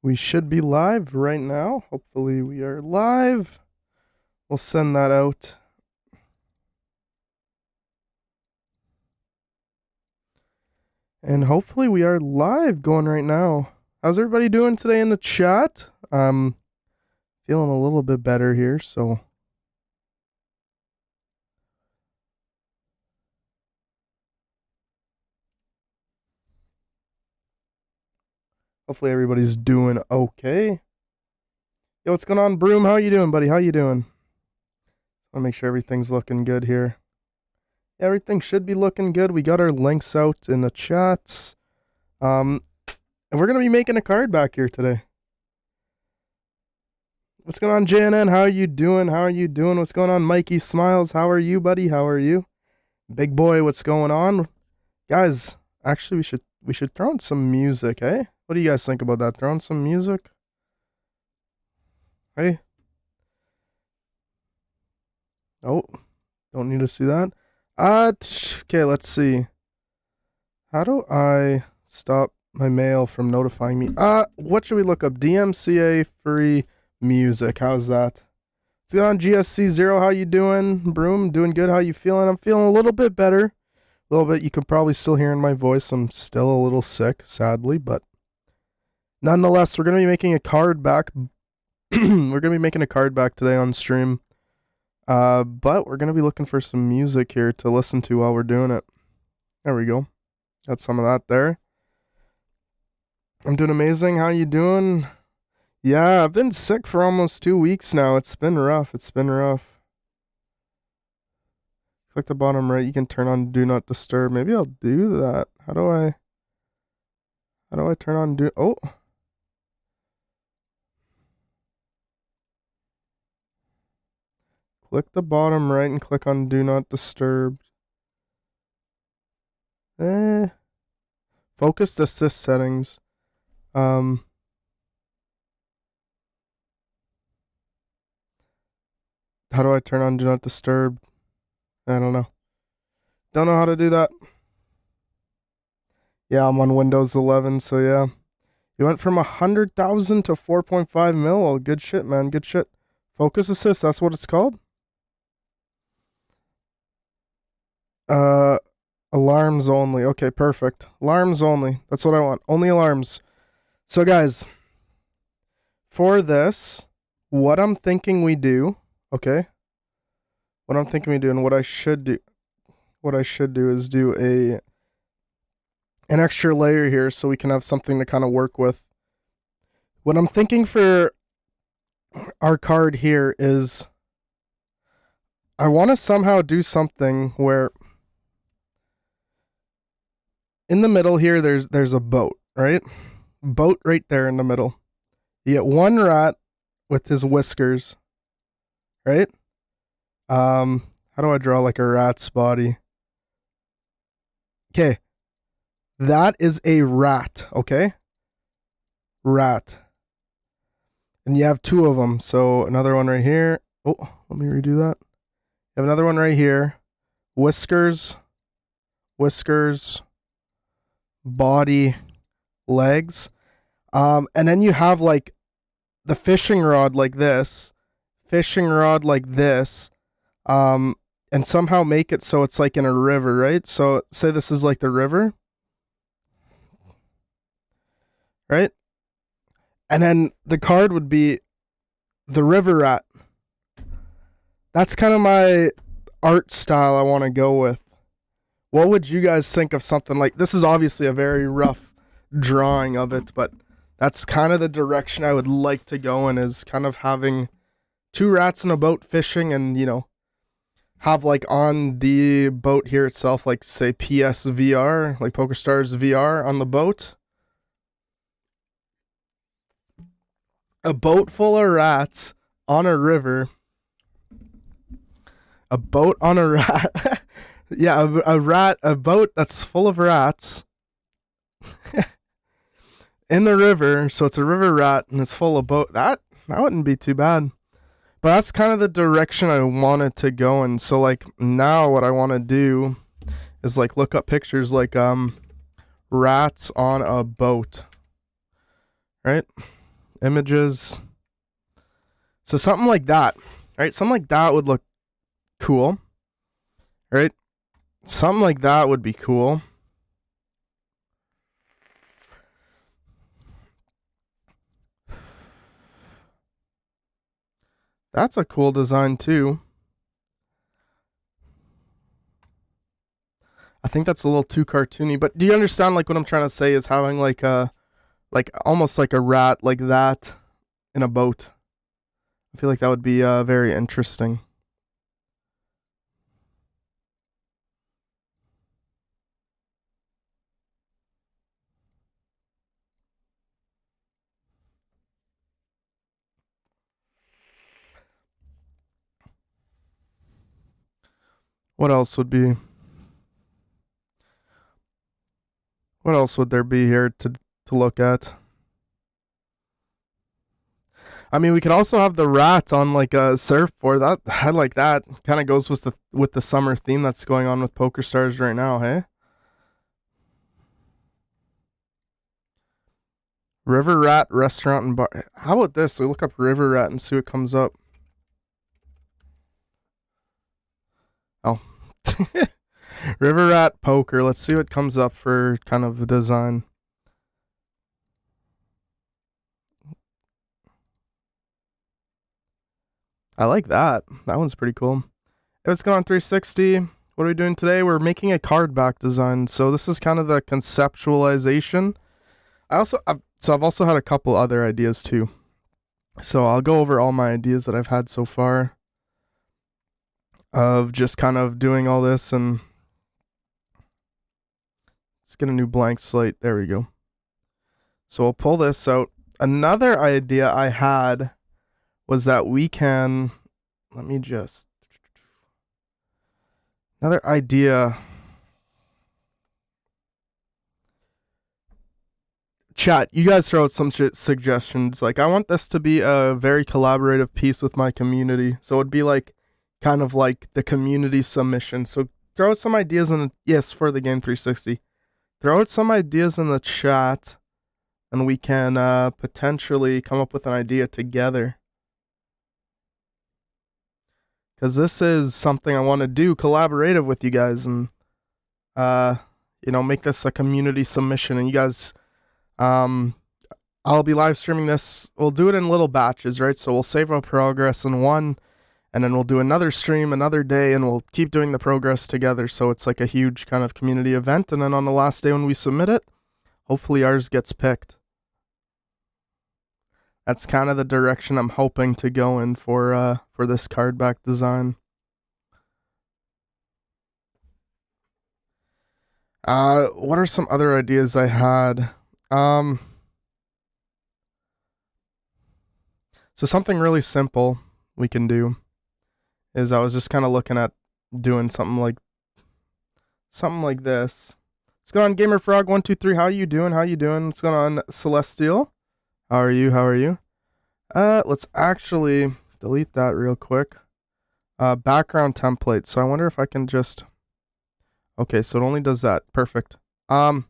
We should be live right now. Hopefully we are live. We'll send that out. And hopefully we are live going right now. How's everybody doing today in the chat? Feeling a little bit better here, so hopefully everybody's doing okay. Yo, what's going on, Broom? How you doing, buddy? How you doing? I want to make sure everything's looking good here. Everything should be looking good. We got our links out in the chats. And we're going to be making a card back here today. What's going on, JNN? How are you doing? How are you doing? What's going on, Mikey Smiles? How are you, buddy? How are you? Big boy, what's going on? Guys, actually we should throw in some music, eh? What do you guys think about that? Throw in some music? Hey? Oh, don't need to see that. Okay, let's see. How do I stop my mail from notifying me? What should we look up? DMCA free music. How's that? What's going on, GSC0? How you doing? Broom, doing good. How you feeling? I'm feeling a little bit better. A little bit. You can probably still hear in my voice. I'm still a little sick, sadly, but nonetheless, we're going to be making a card back. We're going to be making a card back today on stream. But we're going to be looking for some music here to listen to while we're doing it. There we go. Got some of that there. I'm doing amazing. How you doing? Yeah, I've been sick for almost 2 weeks now. It's been rough. Click the bottom right. You can turn on Do Not Disturb. Maybe I'll do that. How do I turn on Oh. Click the bottom right and click on Do Not Disturb. Focused assist settings. How do I turn on Do Not Disturb? I don't know. Don't know how to do that. Yeah, I'm on Windows 11, so yeah. You went from 100,000 to 4.5 mil. Oh, good shit, man. Good shit. Focus assist, that's what it's called? Alarms only. Okay, perfect. Alarms only. That's what I want. Only alarms. So, guys, for this, what I'm thinking we do, okay? What I'm thinking we do and what I should do is do an extra layer here so we can have something to kind of work with. What I'm thinking for our card here is I want to somehow do something where in the middle here there's a boat, right? Boat right there in the middle. You get one rat with his whiskers, right? How do I draw like a rat's body? Okay. That is a rat, okay? Rat. And you have two of them. So another one right here. Oh, let me redo that. You have another one right here. Whiskers. Body. Legs. And then you have like the fishing rod like this. And somehow make it so it's like in a river, right? So say this is like the river. Right? And then the card would be the river rat. That's kind of my art style I want to go with. What would you guys think of something like this? Is obviously a very rough drawing of it, but that's kind of the direction I would like to go in, is kind of having two rats in a boat fishing and, you know, have like on the boat here itself, like say PSVR, like Pokerstars VR on the boat. A boat full of rats on a river. A boat on a rat. Yeah, a boat that's full of rats in the river. So it's a river rat and it's full of boat. That wouldn't be too bad. But that's kind of the direction I wanted to go in. So like now what I want to do is like look up pictures like rats on a boat. Right? images. So something like that, right? Something like that would look cool, right? Something like that would be cool. That's a cool design too. I think that's a little too cartoony, but do you understand like what I'm trying to say is having like a almost like a rat like that in a boat. I feel like that would be very interesting. What else would be? What else would there be here to look at? I mean, we could also have the rat on like a surfboard. That I like that. Kind of goes with the summer theme that's going on with Pokerstars right now, hey? River Rat Restaurant and Bar. How about this? We look up River Rat and see what comes up. Oh. River Rat Poker. Let's see what comes up for kind of a design. I like that. That one's pretty cool. It's going on 360. What are we doing today? We're making a cardback design. So this is kind of the conceptualization. I've also had a couple other ideas too. So I'll go over all my ideas that I've had so far of just kind of doing all this, and let's get a new blank slate. There we go. So we'll pull this out. Another idea I had was that we can, another idea. Chat, you guys throw out some suggestions. Like, I want this to be a very collaborative piece with my community. So it'd be like, kind of like the community submission. So throw out some ideas for the Game 360. Throw out some ideas in the chat, and we can potentially come up with an idea together. Because this is something I want to do collaborative with you guys, and make this a community submission. And you guys, I'll be live streaming this. We'll do it in little batches, right? So we'll save our progress in one, and then we'll do another stream another day, and we'll keep doing the progress together. So it's like a huge kind of community event. And then on the last day when we submit it, hopefully ours gets picked. That's kind of the direction I'm hoping to go in for this cardback design. What are some other ideas I had? So something really simple we can do is I was just kind of looking at doing something like this. What's going on, GamerFrog123? How you doing? What's going on, Celestial? How are you? Let's actually delete that real quick. Background template. So I wonder if I can just... Okay, so it only does that. Perfect. What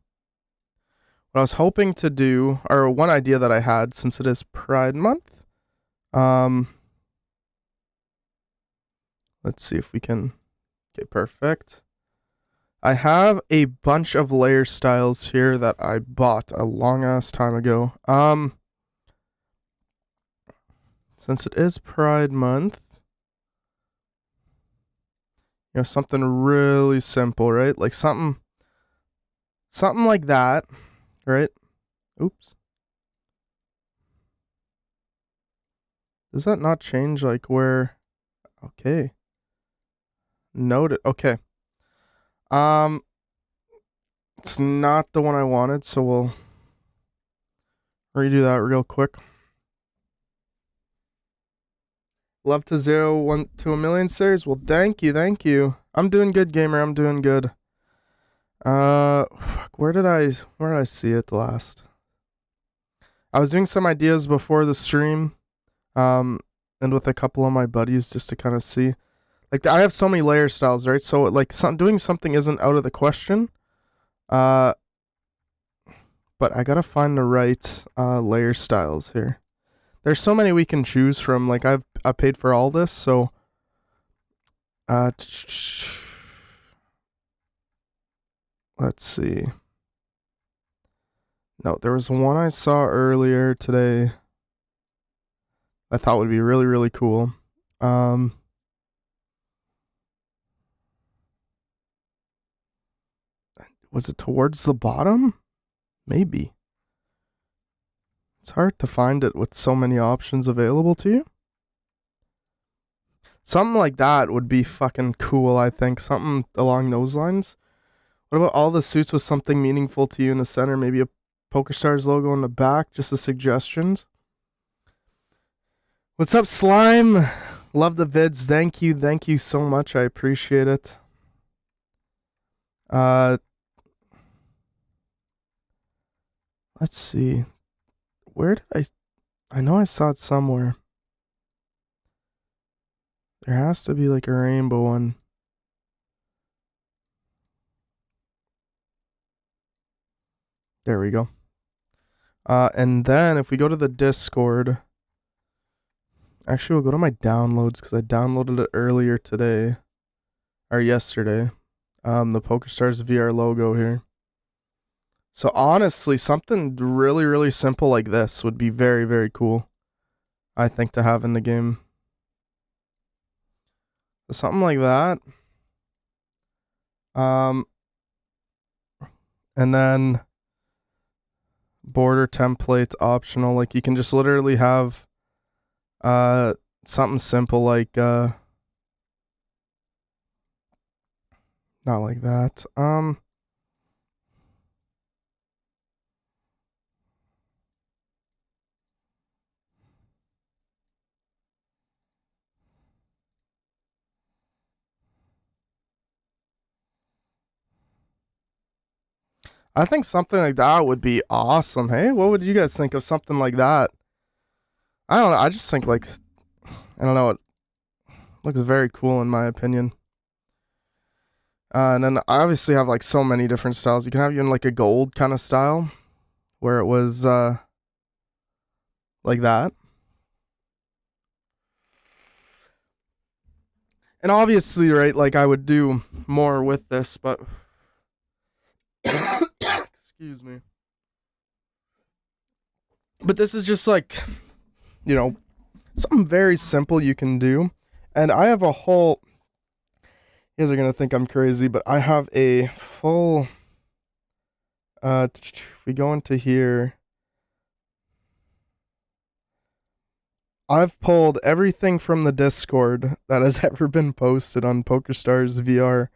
I was hoping to do, or one idea that I had, since it is Pride Month, let's see if we can... Okay, perfect. I have a bunch of layer styles here that I bought a long ass time ago. Since it is Pride Month, something really simple, right? Like something like that, right? Oops. Does that not change like where? Okay. Noted. Okay. It's not the one I wanted, so we'll redo that real quick. Love to 0 to 1 million series. Well, thank you. I'm doing good, gamer. I'm doing good. Where did I see it last? I was doing some ideas before the stream, and with a couple of my buddies just to kind of see. Like, I have so many layer styles, right? So like doing something isn't out of the question. But I gotta find the right layer styles here. There's so many we can choose from. Like I paid for all this, so let's see. No, there was one I saw earlier today I thought would be really, really cool. Was it towards the bottom? Maybe. It's hard to find it with so many options available to you. Something like that would be fucking cool, I think. Something along those lines. What about all the suits with something meaningful to you in the center? Maybe a Pokerstars logo in the back? Just the suggestions. What's up, Slime? Love the vids. Thank you. Thank you so much. I appreciate it. Let's see. Where did I know I saw it somewhere. There has to be like a rainbow one. There we go. And then if we go to the Discord, actually we'll go to my downloads because I downloaded it earlier today or yesterday. The Pokerstars VR logo here. So honestly, something really, really simple like this would be very, very cool, I think, to have in the game. So something like that. And then border template optional. Like you can just literally have something simple like not like that. I think something like that would be awesome. Hey, what would you guys think of something like that? I don't know. I just think like I don't know. It looks very cool in my opinion. And then I obviously have like so many different styles. You can have even like a gold kind of style where it was like that. And obviously, right, like I would do more with this, but excuse me. But this is just like, you know, something very simple you can do. And I have a whole, you guys are going to think I'm crazy, but I have a full, if we go into here, I've pulled everything from the Discord that has ever been posted on Pokerstars VR.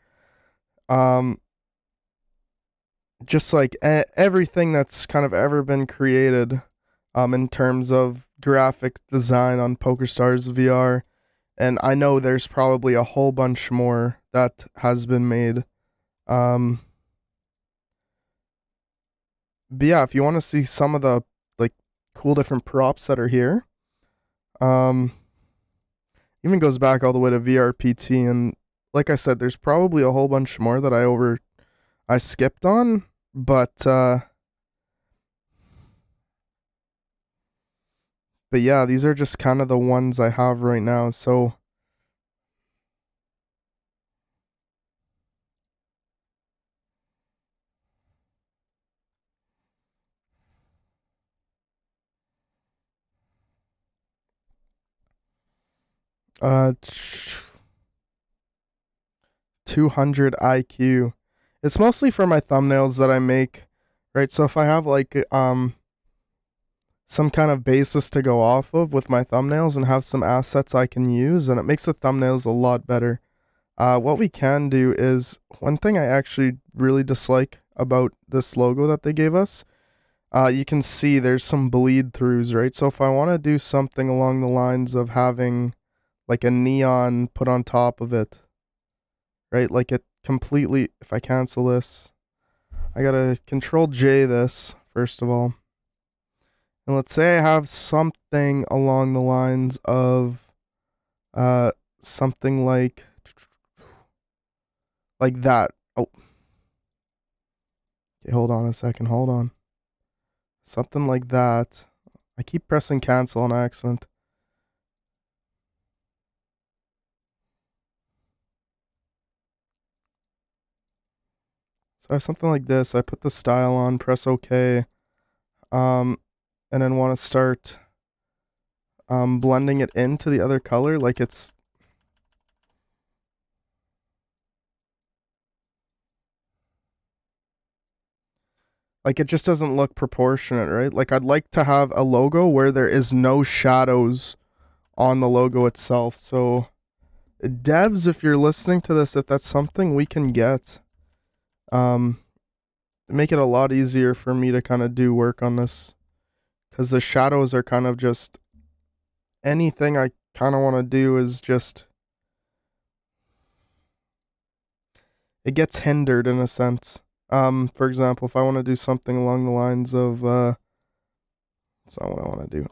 Just like everything that's kind of ever been created, in terms of graphic design on Pokerstars VR. And I know there's probably a whole bunch more that has been made. But yeah, if you want to see some of the like cool different props that are here, even goes back all the way to VRPT, and like I said, there's probably a whole bunch more that I skipped on, but yeah, these are just kind of the ones I have right now. So 200 IQ. It's mostly for my thumbnails that I make, right? So if I have like some kind of basis to go off of with my thumbnails and have some assets I can use, and it makes the thumbnails a lot better. What we can do is one thing I actually really dislike about this logo that they gave us. You can see there's some bleed throughs, right? So if I want to do something along the lines of having like a neon put on top of it, right? Like it completely, if I cancel this, I gotta control J this, first of all. And let's say I have something along the lines of something like that. Oh. Okay, hold on a second. Hold on. Something like that. I keep pressing cancel on accident. So I have something like this. I put the style on, press OK, and then want to start blending it into the other color like it's like it just doesn't look proportionate, right? Like I'd like to have a logo where there is no shadows on the logo itself. So devs, if you're listening to this, if that's something we can get, make it a lot easier for me to kind of do work on this, because the shadows are kind of just anything I kind of want to do is just it gets hindered in a sense. For example, if I want to do something along the lines of that's not what I want to do.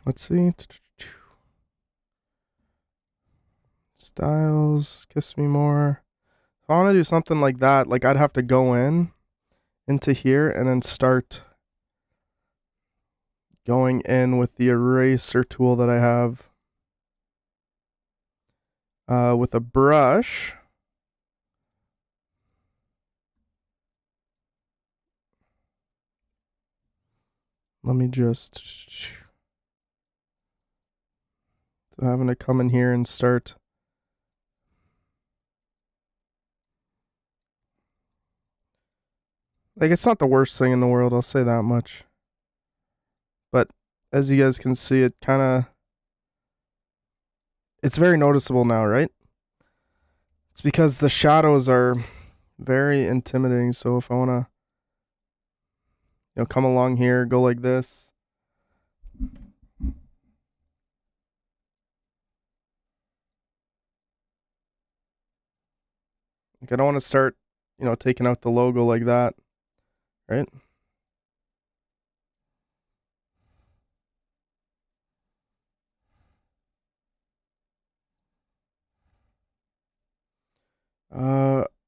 Let's see. Styles, kiss me more. If I want to do something like that, like I'd have to go into here and then start going in with the eraser tool that I have with a brush. Let me just having to come in here and start. Like, it's not the worst thing in the world, I'll say that much. But as you guys can see, it kind of it's very noticeable now, right? It's because the shadows are very intimidating. So if I want to, come along here, go like this. Like I don't want to start, taking out the logo like that, right?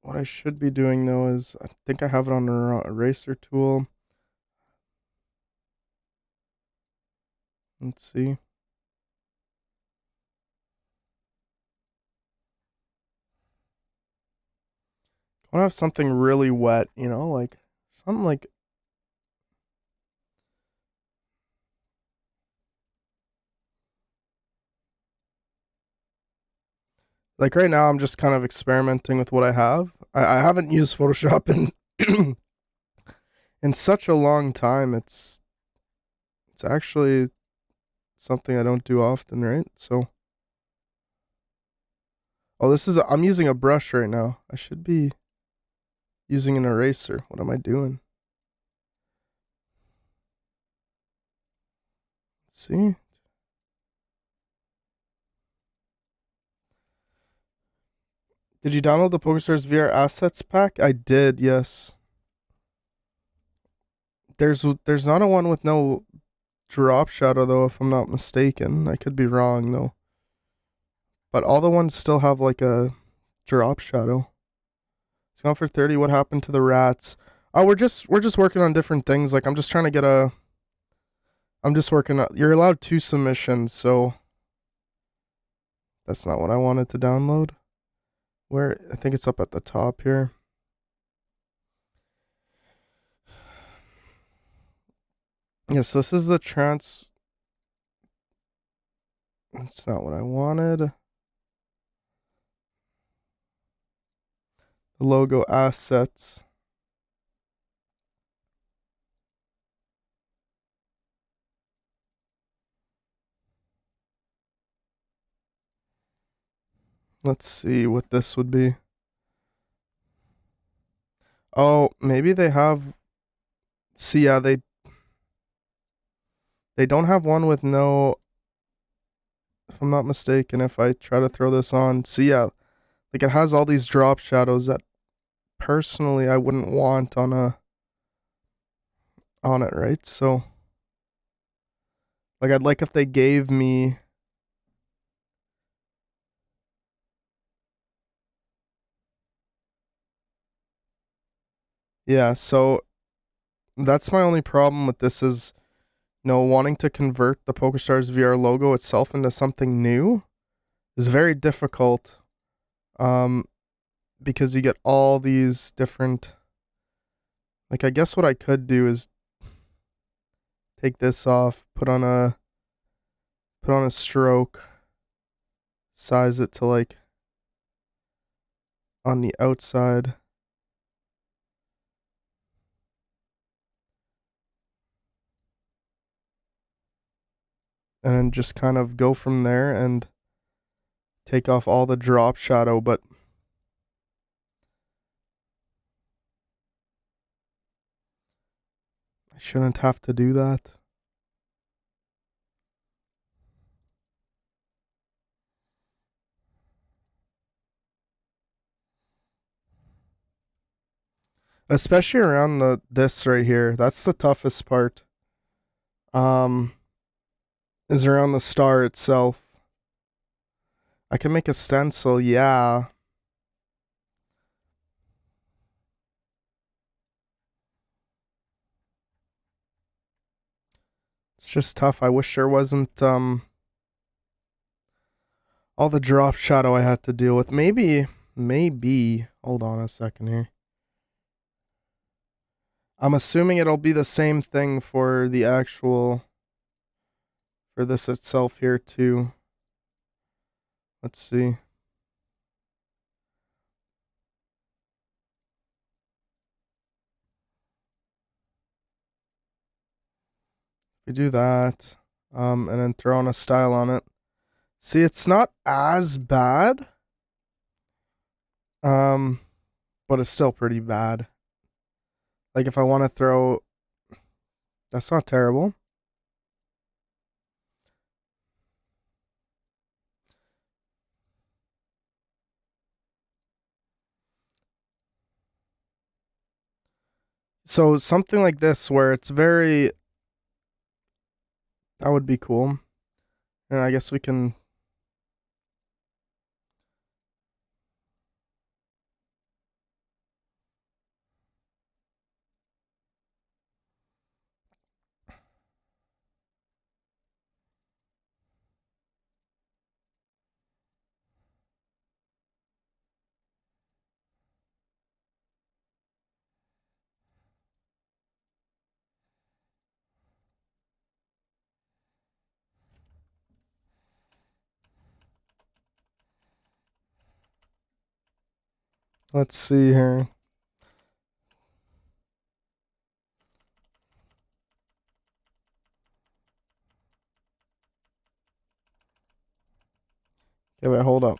What I should be doing though is I think I have it on the eraser tool. Let's see. I want to have something really wet, like something like right now I'm just kind of experimenting with what I have. I haven't used Photoshop in in such a long time. It's actually something I don't do often, right? So this is I'm using a brush right now. I should be using an eraser. What am I doing? Let's see. Did you download the Pokerstars VR Assets pack? I did, yes. There's not a one with no drop shadow though, if I'm not mistaken. I could be wrong though. But all the ones still have like a drop shadow. It's gone for 30. What happened to the rats? Oh, we're just working on different things. Like I'm just trying to get a I'm just working on you're allowed 2 submissions, so that's not what I wanted to download. Where I think it's up at the top here. Yes, this is the That's not what I wanted. The logo assets. Let's see what this would be. Oh, maybe they have. See, yeah, they don't have one with no. If I'm not mistaken, if I try to throw this on, see, yeah, like it has all these drop shadows that personally I wouldn't want on it, right? So, like, I'd like if they gave me Yeah, so that's my only problem with this is, wanting to convert the PokerStars VR logo itself into something new is very difficult. Um, because you get all these different, like, I guess what I could do is take this off, put on a stroke, size it to like on the outside. And then just kind of go from there and take off all the drop shadow, but I shouldn't have to do that. Especially around this right here. That's the toughest part. Is around the star itself. I can make a stencil, yeah. It's just tough. I wish there wasn't all the drop shadow I had to deal with. Maybe. Hold on a second here. I'm assuming it'll be the same thing for this itself here too. Let's see. We do that, and then throw on a style on it. See, it's not as bad, but it's still pretty bad. Like if I want to throw, that's not terrible. So something like this where it's very, that would be cool. And I guess we can. Let's see here. Okay, wait, hold up.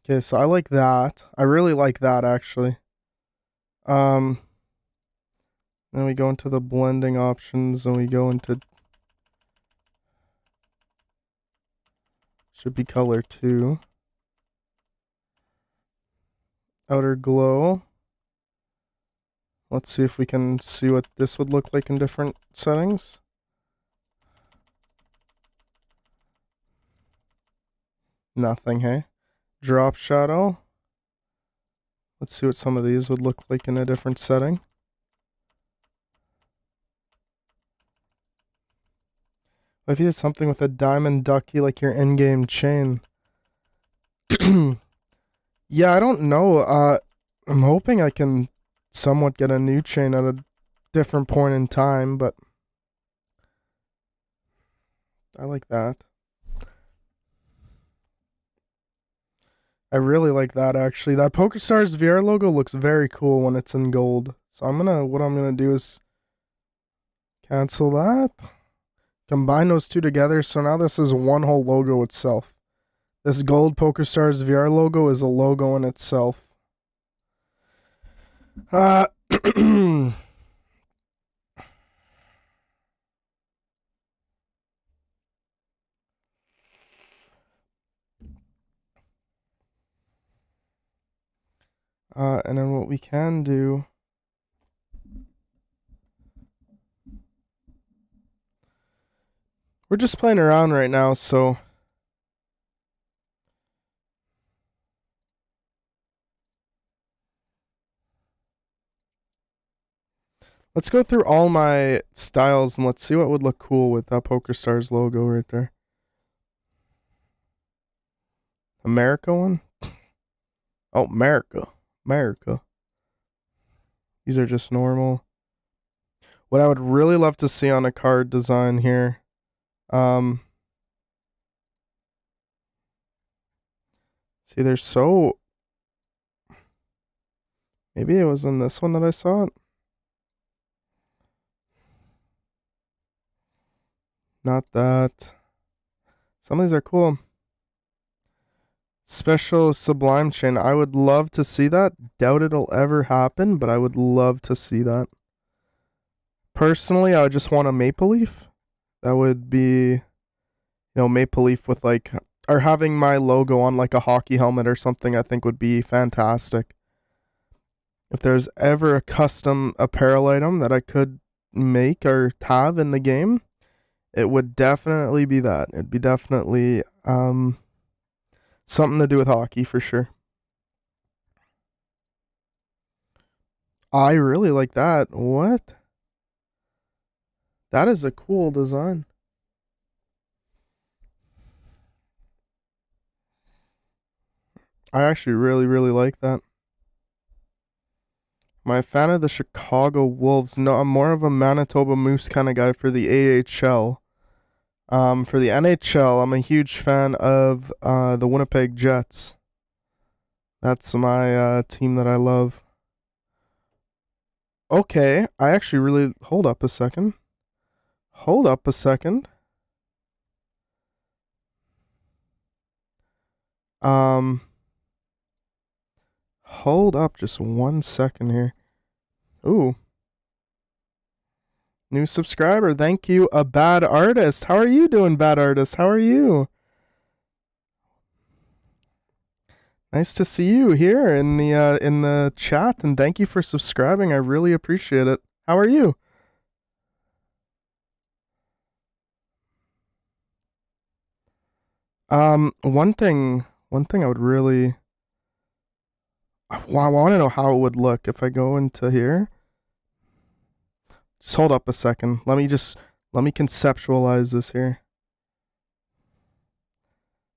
Okay, so I like that. I really like that actually. Um, then we go into the blending options and we go into, should be color 2. Outer glow. Let's see if we can see what this would look like in different settings. Nothing, hey? Drop shadow. Let's see what some of these would look like in a different setting. If you did something with a diamond ducky like your in-game chain. Yeah, I don't know. I'm hoping I can somewhat get a new chain at a different point in time, but I like that. I really like that actually. That Pokerstars VR logo looks very cool when it's in gold. So what I'm gonna do is cancel that. Combine those two together, so now this is one whole logo itself. This gold Pokerstars VR logo is a logo in itself. And then what we can do, we're just playing around right now, so Let's go through all my styles and let's see what would look cool with that Pokerstars logo right there. America one? Oh, America. America. These are just normal. What I would really love to see on a card design here. See, there's so... Maybe it was in this one that I saw it. Not that. Some of these are cool. Special Sublime Chain. I would love to see that. Doubt it'll ever happen, but I would love to see that. Personally, I would just want a Maple Leaf. That would be, you know, Maple Leaf with like, or having my logo on like a hockey helmet or something, I think would be fantastic. If there's ever a custom apparel item that I could make or have in the game, it would definitely be that. It'd be definitely something to do with hockey for sure. I really like that. What? That is a cool design. I actually really, really like that. Am I a fan of the Chicago Wolves? No, I'm more of a Manitoba Moose kind of guy for the AHL. For the NHL, I'm a huge fan of the Winnipeg Jets. That's my team that I love. Okay, I actually really... Hold up a second. Hold up a second. Hold up just 1 second here. Ooh. New subscriber. Thank you, a bad artist. How are you doing, bad artist? How are you? Nice to see you here in the chat, and thank you for subscribing. I really appreciate it. How are you? One thing I would really... I want to know how it would look if I go into here. Just hold up a second. Let me conceptualize this here.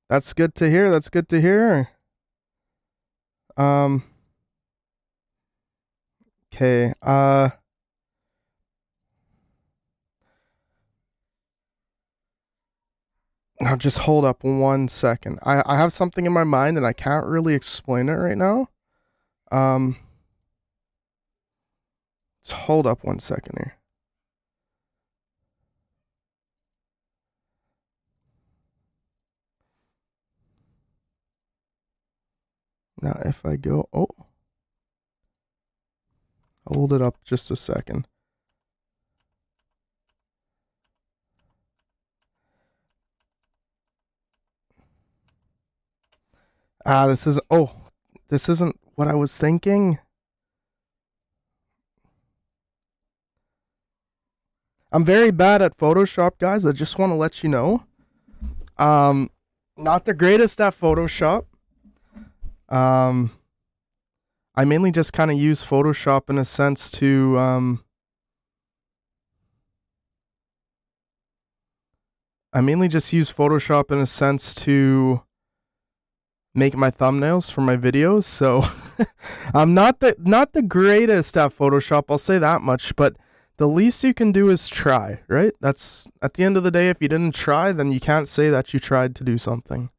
That's good to hear. That's good to hear. Okay. Now just hold up 1 second. I have something in my mind and I can't really explain it right now. Just hold up 1 second here. Now if I go, hold it up just a second. This isn't what I was thinking. I'm very bad at Photoshop, guys. I just want to let you know. Not the greatest at Photoshop. I mainly just kind of use Photoshop in a sense to make my thumbnails for my videos. So I'm not the greatest at Photoshop, I'll say that much, but the least you can do is try, right? That's at the end of the day, if you didn't try, then you can't say that you tried to do something.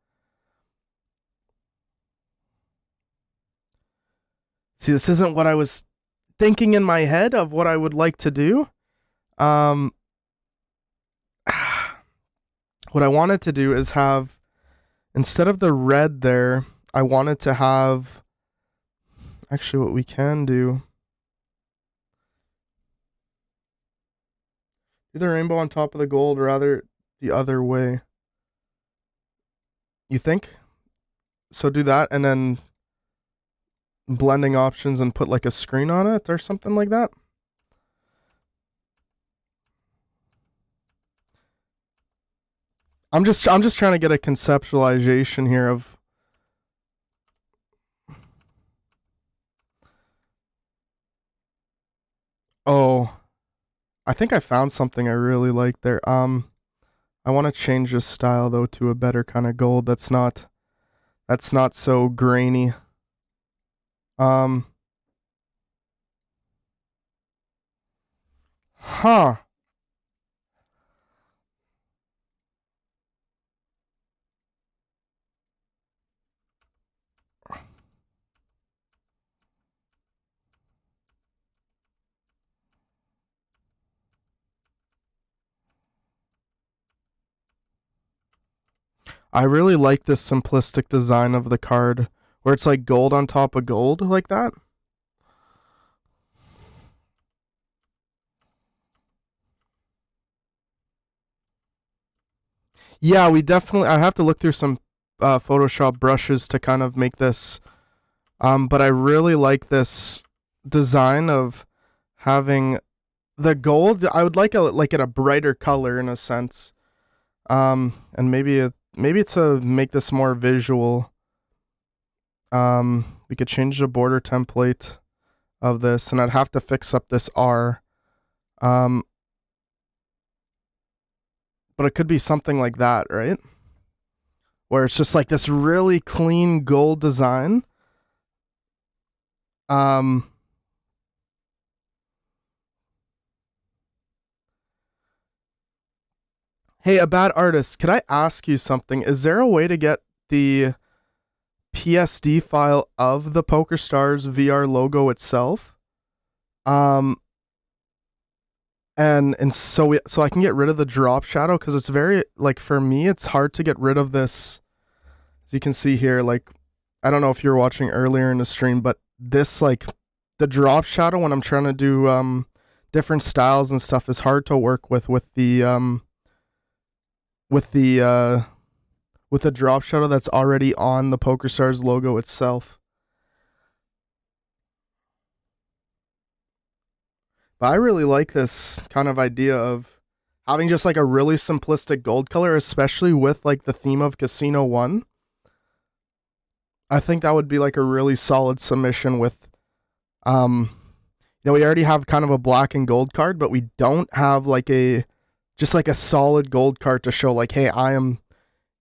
See, this isn't what I was thinking in my head of what I would like to do. What I wanted to do is have, instead of the red there, I wanted to have, actually what we can do the rainbow on top of the gold, or rather the other way. You think? So do that and then blending options and put like a screen on it or something like that. I'm just trying to get a conceptualization here of I think I found something I really like there. I want to change this style though to a better kind of gold that's not so grainy. Um, huh. I really like this simplistic design of the card where it's like gold on top of gold like that. Yeah, we definitely. I have to look through some Photoshop brushes to kind of make this. But I really like this design of having the gold. I would like it a brighter color in a sense. And maybe to make this more visual. We could change the border template of this, and I'd have to fix up this R. Um, but it could be something like that, right? Where it's just like this really clean gold design. Um, hey, a bad artist, could I ask you something? Is there a way to get the PSD file of the Pokerstars VR logo itself? Um, and so I can get rid of the drop shadow because it's very like for me it's hard to get rid of this. As you can see here, like I don't know if you were watching earlier in the stream, but this like the drop shadow when I'm trying to do different styles and stuff is hard to work with the with the drop shadow that's already on the PokerStars logo itself. But I really like this kind of idea of having just like a really simplistic gold color, especially with like the theme of Casino 1. I think that would be like a really solid submission with we already have kind of a black and gold card, but we don't have like a just like a solid gold card to show like, hey, I am,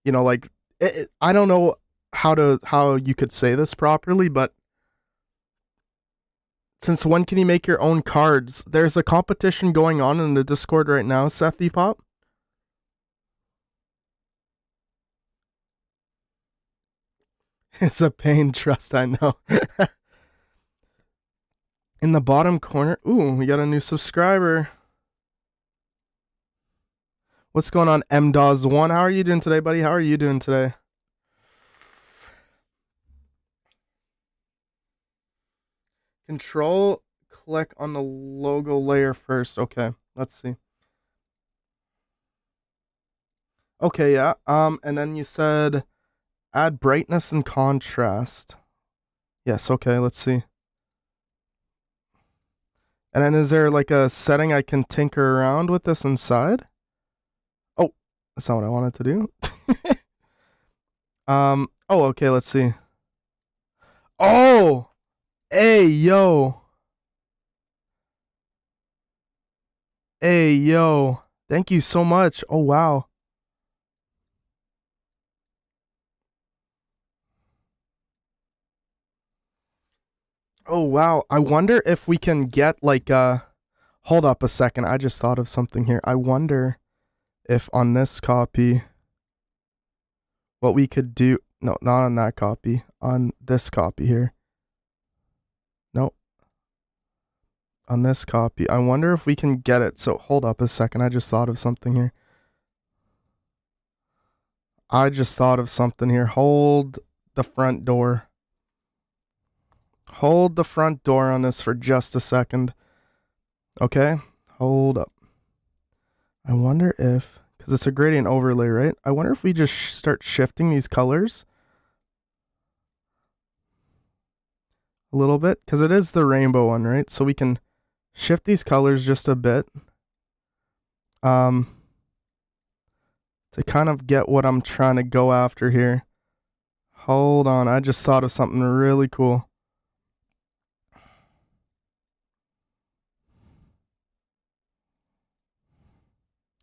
like I don't know how you could say this properly, but since when can you make your own cards? There's a competition going on in the Discord right now, Seth Epop. It's a pain, trust I know. In the bottom corner, ooh, we got a new subscriber. What's going on, MDAWS1? How are you doing today, buddy? How are you doing today? Control click on the logo layer first. Okay, let's see. Okay, yeah. And then you said add brightness and contrast. Yes, okay, let's see. And then is there like a setting I can tinker around with this inside? Oh, that's not what I wanted to do. Oh, okay, let's see. Oh, hey, yo. Hey, yo. Thank you so much. Oh, wow. Oh, wow. I wonder if we can get like hold up a second. I just thought of something here. I wonder if on this copy what we could do. No, not on that copy. On this copy here. Nope. On this copy. I wonder if we can get it. So hold up a second. I just thought of something here. Hold the front door. Hold the front door on this for just a second. Okay? Hold up. I wonder if, because it's a gradient overlay, right? I wonder if we just start shifting these colors a little bit, because it is the rainbow one, right? So we can shift these colors just a bit to kind of get what I'm trying to go after here. Hold on, I just thought of something really cool.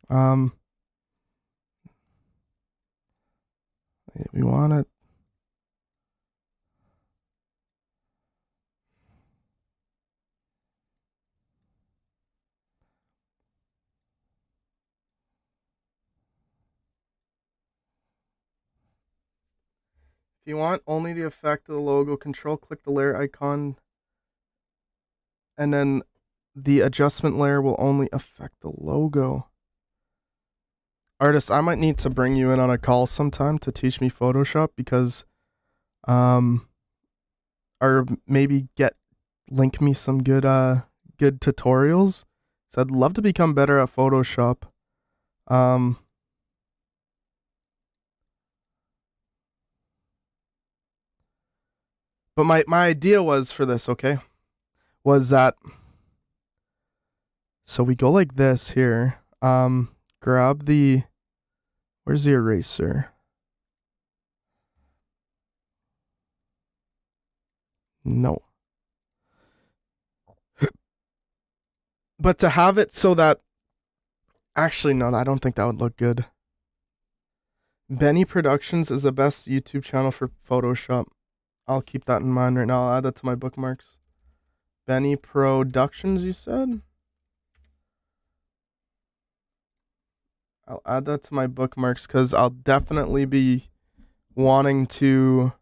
Um, we want it. If you want only the effect of the logo, control click the layer icon, and then the adjustment layer will only affect the logo. Artist, I might need to bring you in on a call sometime to teach me Photoshop because, or maybe link me some good tutorials. So I'd love to become better at Photoshop. But my idea was for this, okay, was that so we go like this here. Grab the where's the eraser? No. But to have it so that actually no, I don't think that would look good. Benny Productions is the best YouTube channel for Photoshop. I'll keep that in mind right now. I'll add that to my bookmarks. Benny Productions, you said? I'll add that to my bookmarks because I'll definitely be wanting to,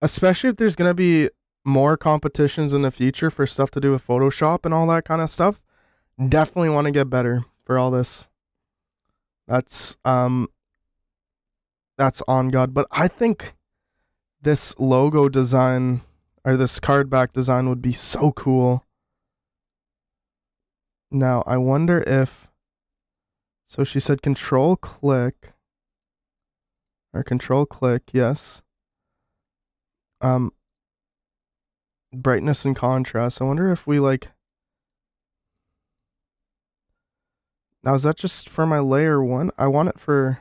especially if there's going to be more competitions in the future for stuff to do with Photoshop and all that kind of stuff. Definitely want to get better for all this. That's on God. But I think this logo design or this cardback design would be so cool. Now, I wonder if, so she said control click, yes. Brightness and contrast. I wonder if we like, now is that just for my layer one? I want it for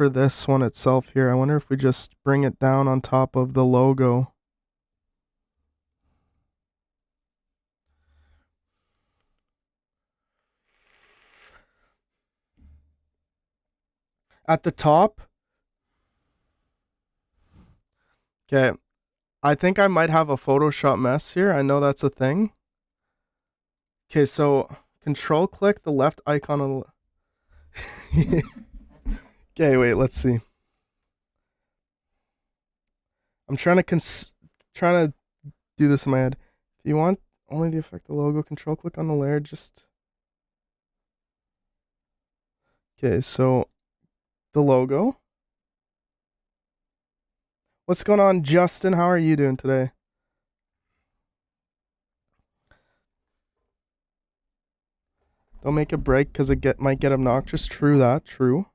this one itself here. I wonder if we just bring it down on top of the logo. At the top. Okay. I think I might have a Photoshop mess here. I know that's a thing. Okay, so control click the left icon on the Okay, wait, let's see. I'm trying to do this in my head. If you want only the effect of the logo, control click on the layer, just okay, so the logo. What's going on, Justin? How are you doing today? Don't make a break because it might get obnoxious. True that, true.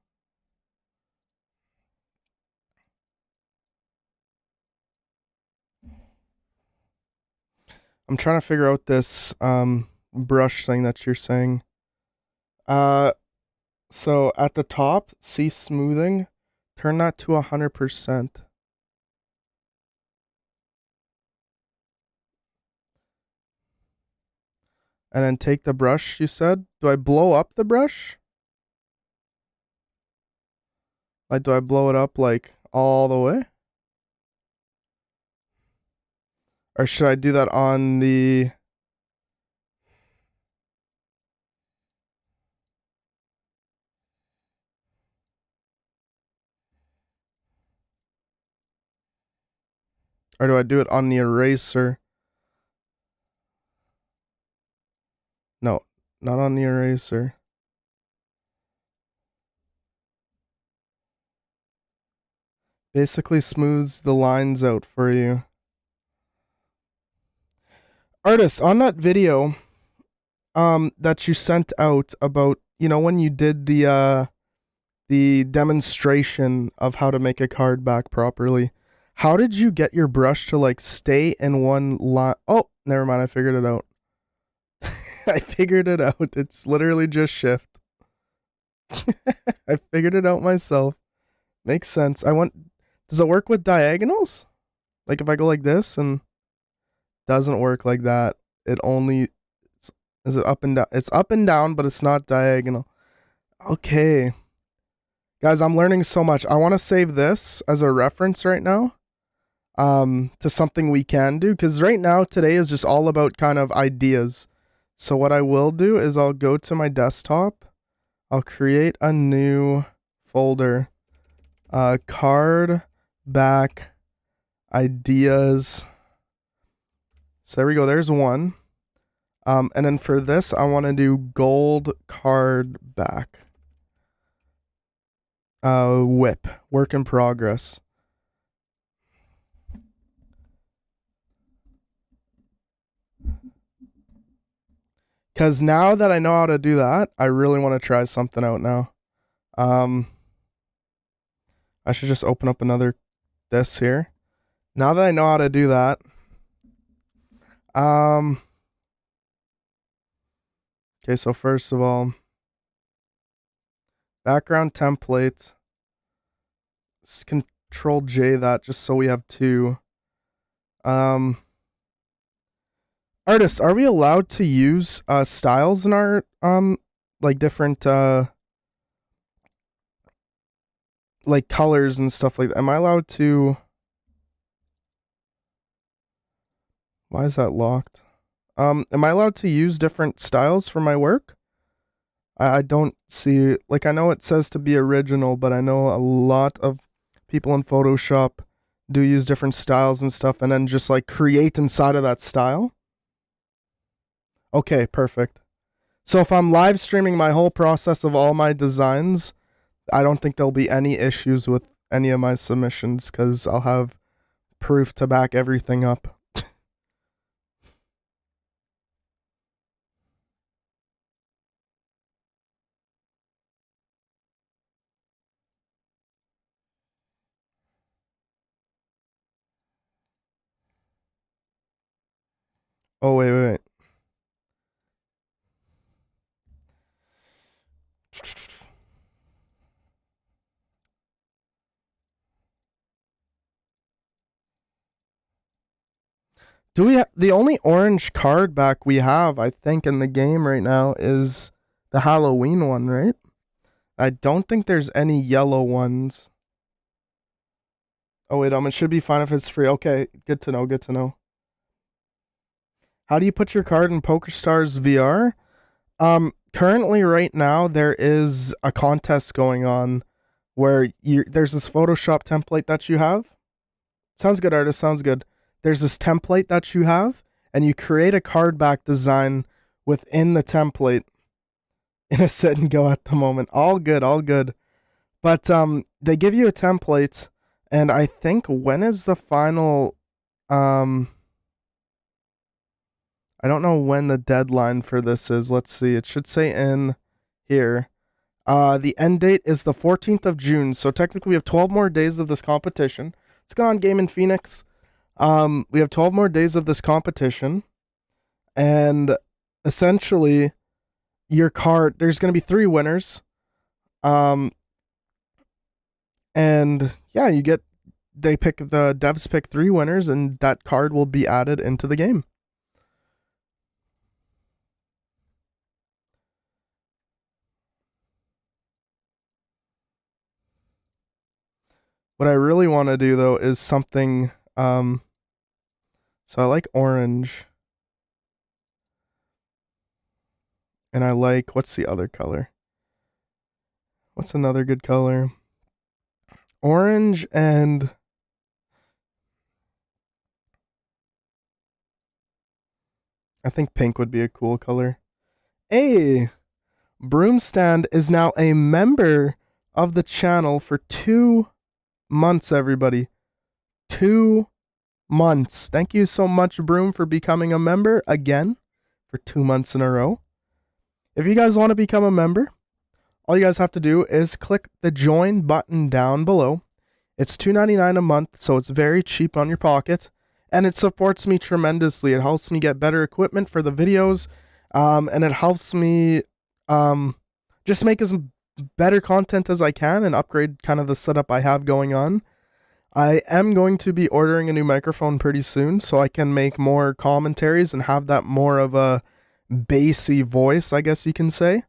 I'm trying to figure out this brush thing that you're saying. So at the top, see smoothing, turn that to 100%. And then take the brush, you said? Do I blow up the brush? Like, do I blow it up, like, all the way? Or should I do that on the... Or do I do it on the eraser? No, not on the eraser. Basically smooths the lines out for you. Artist, on that video that you sent out about, you know, when you did the demonstration of how to make a card back properly, how did you get your brush to like stay in one line? Oh, never mind, I figured it out. I figured it out. It's literally just shift. I figured it out myself. Makes sense. Does it work with diagonals? Like if I go like this and doesn't work like that, Is it up and down? It's up and down, but it's not diagonal. Okay. Guys, I'm learning so much. I want to save this as a reference right now to something we can do, because right now today is just all about kind of ideas. So what I will do is I'll go to my desktop. I'll create a new folder. Cardback ideas. So there we go. There's one. And then for this, I want to do gold card back. Whip. Work in progress. Because now that I know how to do that, I really want to try something out now. I should just open up another this here. Now that I know how to do that, okay, so first of all, background template. Let's Control J that just so we have two. Artists, are we allowed to use styles in our like different like colors and stuff like that? Am I allowed to? Why is that locked? Am I allowed to use different styles for my work? I don't see, like, I know it says to be original, but I know a lot of people in Photoshop do use different styles and stuff and then just like create inside of that style. Okay, perfect. So if I'm live streaming my whole process of all my designs, I don't think there'll be any issues with any of my submissions because I'll have proof to back everything up. Oh, wait. Do we the only orange card back we have, I think, in the game right now is the Halloween one, right? I don't think there's any yellow ones. Oh, wait, it should be fine if it's free. Okay, good to know. How do you put your card in Pokerstars VR? Currently right now there is a contest going on where there's this Photoshop template that you have. Sounds good, artist, sounds good. There's this template that you have, and you create a card back design within the template in a sit and go at the moment. All good. But they give you a template, and I think when is the final I don't know when the deadline for this is. Let's see. It should say in here. The end date is the 14th of June. So technically we have 12 more days of this competition. Let's go on Game in Phoenix. We have 12 more days of this competition. And essentially your card, there's going to be 3 winners. And yeah, the devs pick 3 winners and that card will be added into the game. What I really want to do though is something, so I like orange. And I like, what's the other color? What's another good color? Orange and I think pink would be a cool color. Hey, Broomstand is now a member of the channel for 2 months, everybody. 2 months. Thank you so much, Broom, for becoming a member again for 2 months in a row. If you guys want to become a member, all you guys have to do is click the join button down below. It's $2.99 a month, so it's very cheap on your pocket, and it supports me tremendously. It helps me get better equipment for the videos, and it helps me just make as better content as I can and upgrade kind of the setup I have going on. I am going to be ordering a new microphone pretty soon so I can make more commentaries and have that more of a bassy voice, I guess you can say.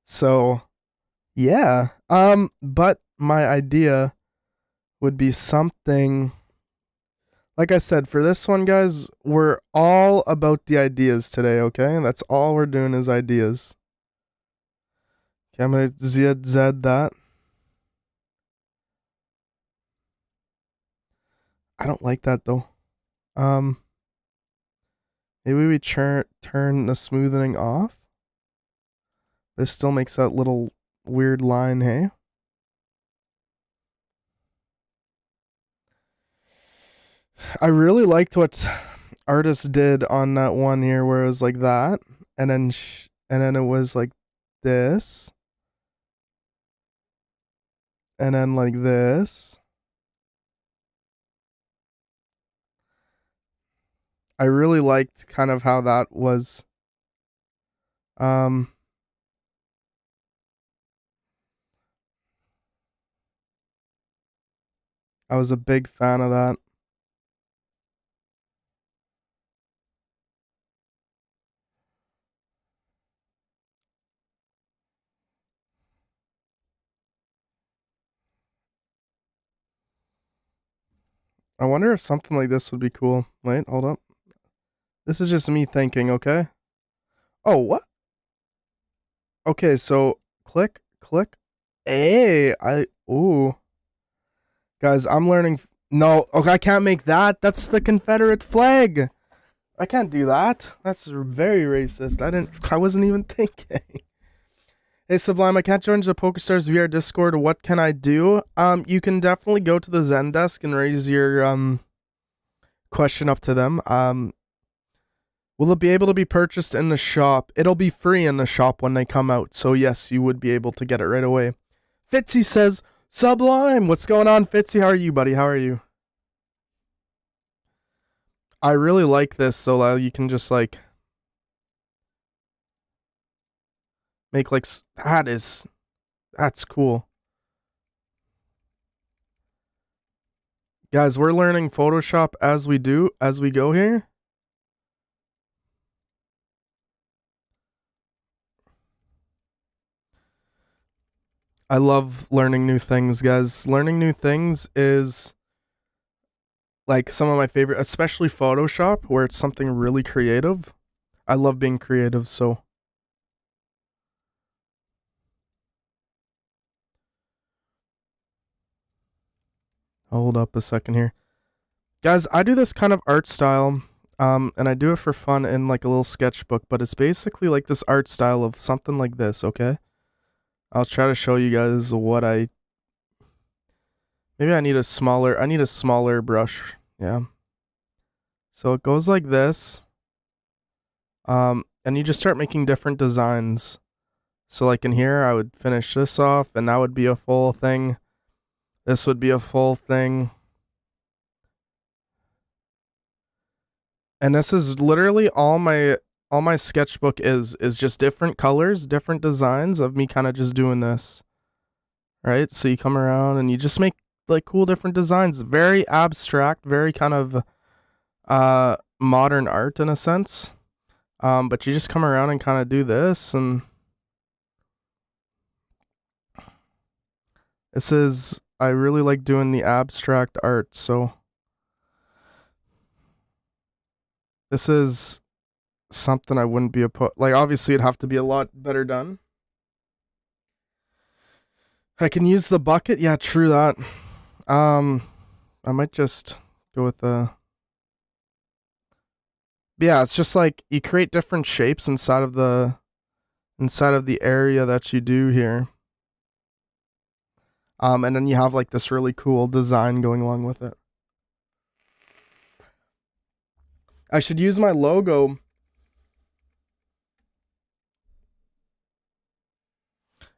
So yeah. But my idea would be something like I said, for this one, guys, we're all about the ideas today, okay? That's all we're doing is ideas. Okay, I'm gonna Z that. I don't like that though. Um, maybe we turn the smoothing off. This still makes that little weird line, hey? I really liked what artist did on that one here where it was like that and then it was like this and then like this. I really liked kind of how that was um I was a big fan of that. I wonder if something like this would be cool. Wait, hold up. This is just me thinking, okay? Oh, what? Okay, so click. Hey, ooh. Guys, I'm learning. No, okay, I can't make that. That's the Confederate flag. I can't do that. That's very racist. I wasn't even thinking. Hey Sublime, I can't join the Pokerstars VR Discord. What can I do? You can definitely go to the Zen desk and raise your question up to them. Will it be able to be purchased in the shop? It'll be free in the shop when they come out. So yes, you would be able to get it right away. Fitzy says, Sublime, what's going on, Fitzy? How are you, buddy? How are you? I really like this, so you can just like make like that's cool. Guys, we're learning Photoshop as we go here. I love learning new things, guys. Learning new things is like some of my favorite, especially Photoshop, where it's something really creative. I love being creative, so hold up a second here. Guys, I do this kind of art style, and I do it for fun in like a little sketchbook, but it's basically like this art style of something like this, okay? I'll try to show you guys what maybe I need a smaller brush. Yeah. So it goes like this. And you just start making different designs. So like in here, I would finish this off, and that would be a full thing. This would be a full thing. And this is literally all my sketchbook is just different colors, different designs of me kind of just doing this. Right? So you come around and you just make like cool different designs, very abstract, very kind of modern art in a sense. But you just come around and kind of do this, and this is I really like doing the abstract art, so this is something I wouldn't be like obviously it'd have to be a lot better done. I can use the bucket, yeah, true that. Um I might just go with the yeah, it's just like you create different shapes inside of the area that you do here. And then you have like this really cool design going along with it. I should use my logo.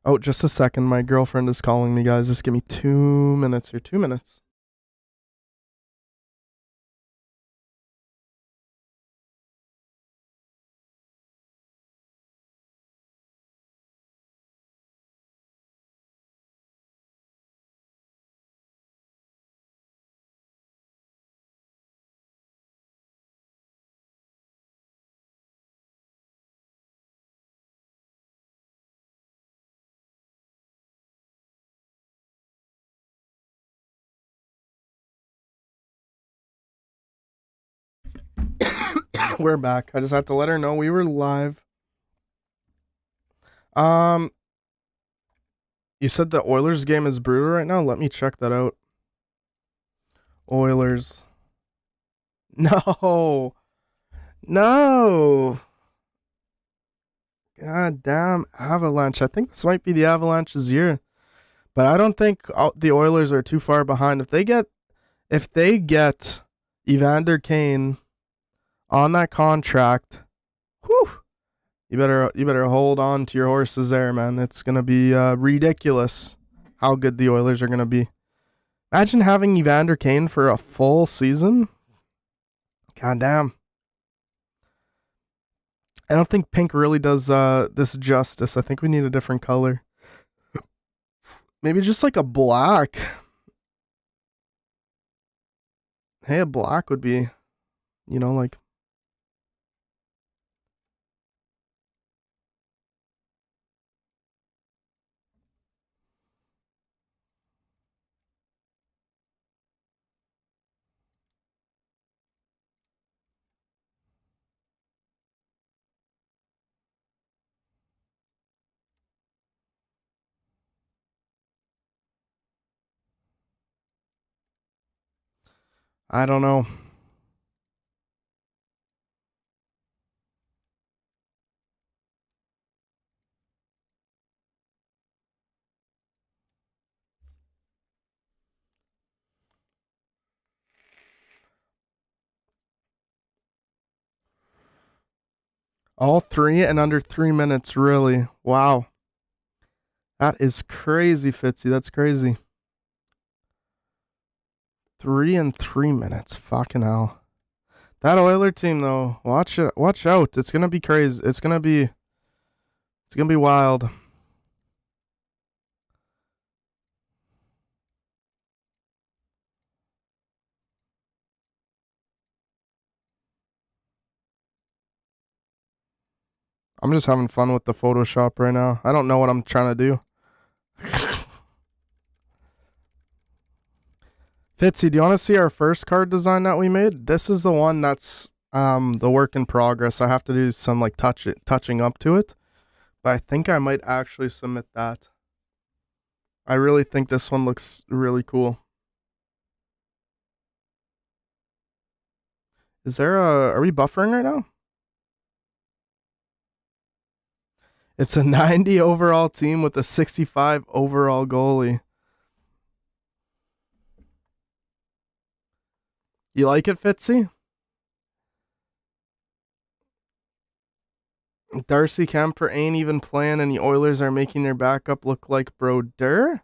Oh, just a second. My girlfriend is calling me, guys. Just give me 2 minutes here. 2 minutes. We're back. I just have to let her know we were live. Um, you said the Oilers game is brutal right now. Let me check that out. Oilers. No. No. God damn Avalanche. I think this might be the Avalanche's year. But I don't think the Oilers are too far behind. If they get Evander Kane on that contract, whew, you better hold on to your horses there, man. It's gonna be ridiculous how good the Oilers are gonna be. Imagine having Evander Kane for a full season. God damn. I don't think pink really does this justice. I think we need a different color. Maybe just like a black. Hey, a black would be, like. I don't know. All three and under 3 minutes, really. Wow. That is crazy, Fitzy. That's crazy. 3 and 3 minutes. Fucking hell. That Oiler team though, watch out. It's gonna be crazy. It's gonna be wild. I'm just having fun with the Photoshop right now. I don't know what I'm trying to do. Fitzy, do you want to see our first card design that we made? This is the one that's the work in progress. I have to do some like touching up to it. But I think I might actually submit that. I really think this one looks really cool. Are we buffering right now? It's a 90 overall team with a 65 overall goalie. You like it, Fitzy? Darcy Kemper ain't even playing, and the Oilers are making their backup look like Brodeur?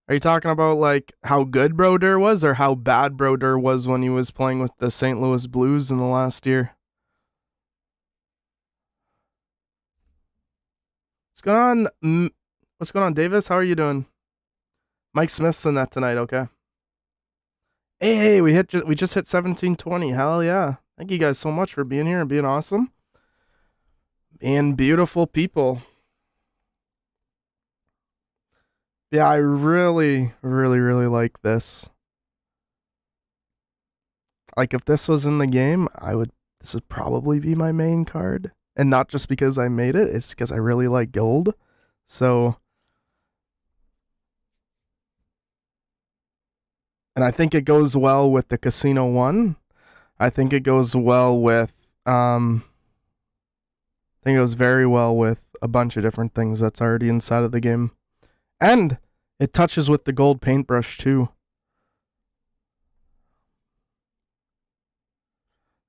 Are you talking about like how good Brodeur was, or how bad Brodeur was when he was playing with the St. Louis Blues in the last year? What's going on? What's going on, Davis? How are you doing? Mike Smith's in that tonight, okay? Hey, we just hit 1720. Hell yeah. Thank you guys so much for being here and being awesome. Being beautiful people. Yeah, I really, really, really like this. Like if this was in the game, this would probably be my main card. And not just because I made it, it's because I really like gold. So, and I think it goes well with the Casino one. I think it goes well with I think it goes very well with a bunch of different things that's already inside of the game. And it touches with the gold paintbrush too.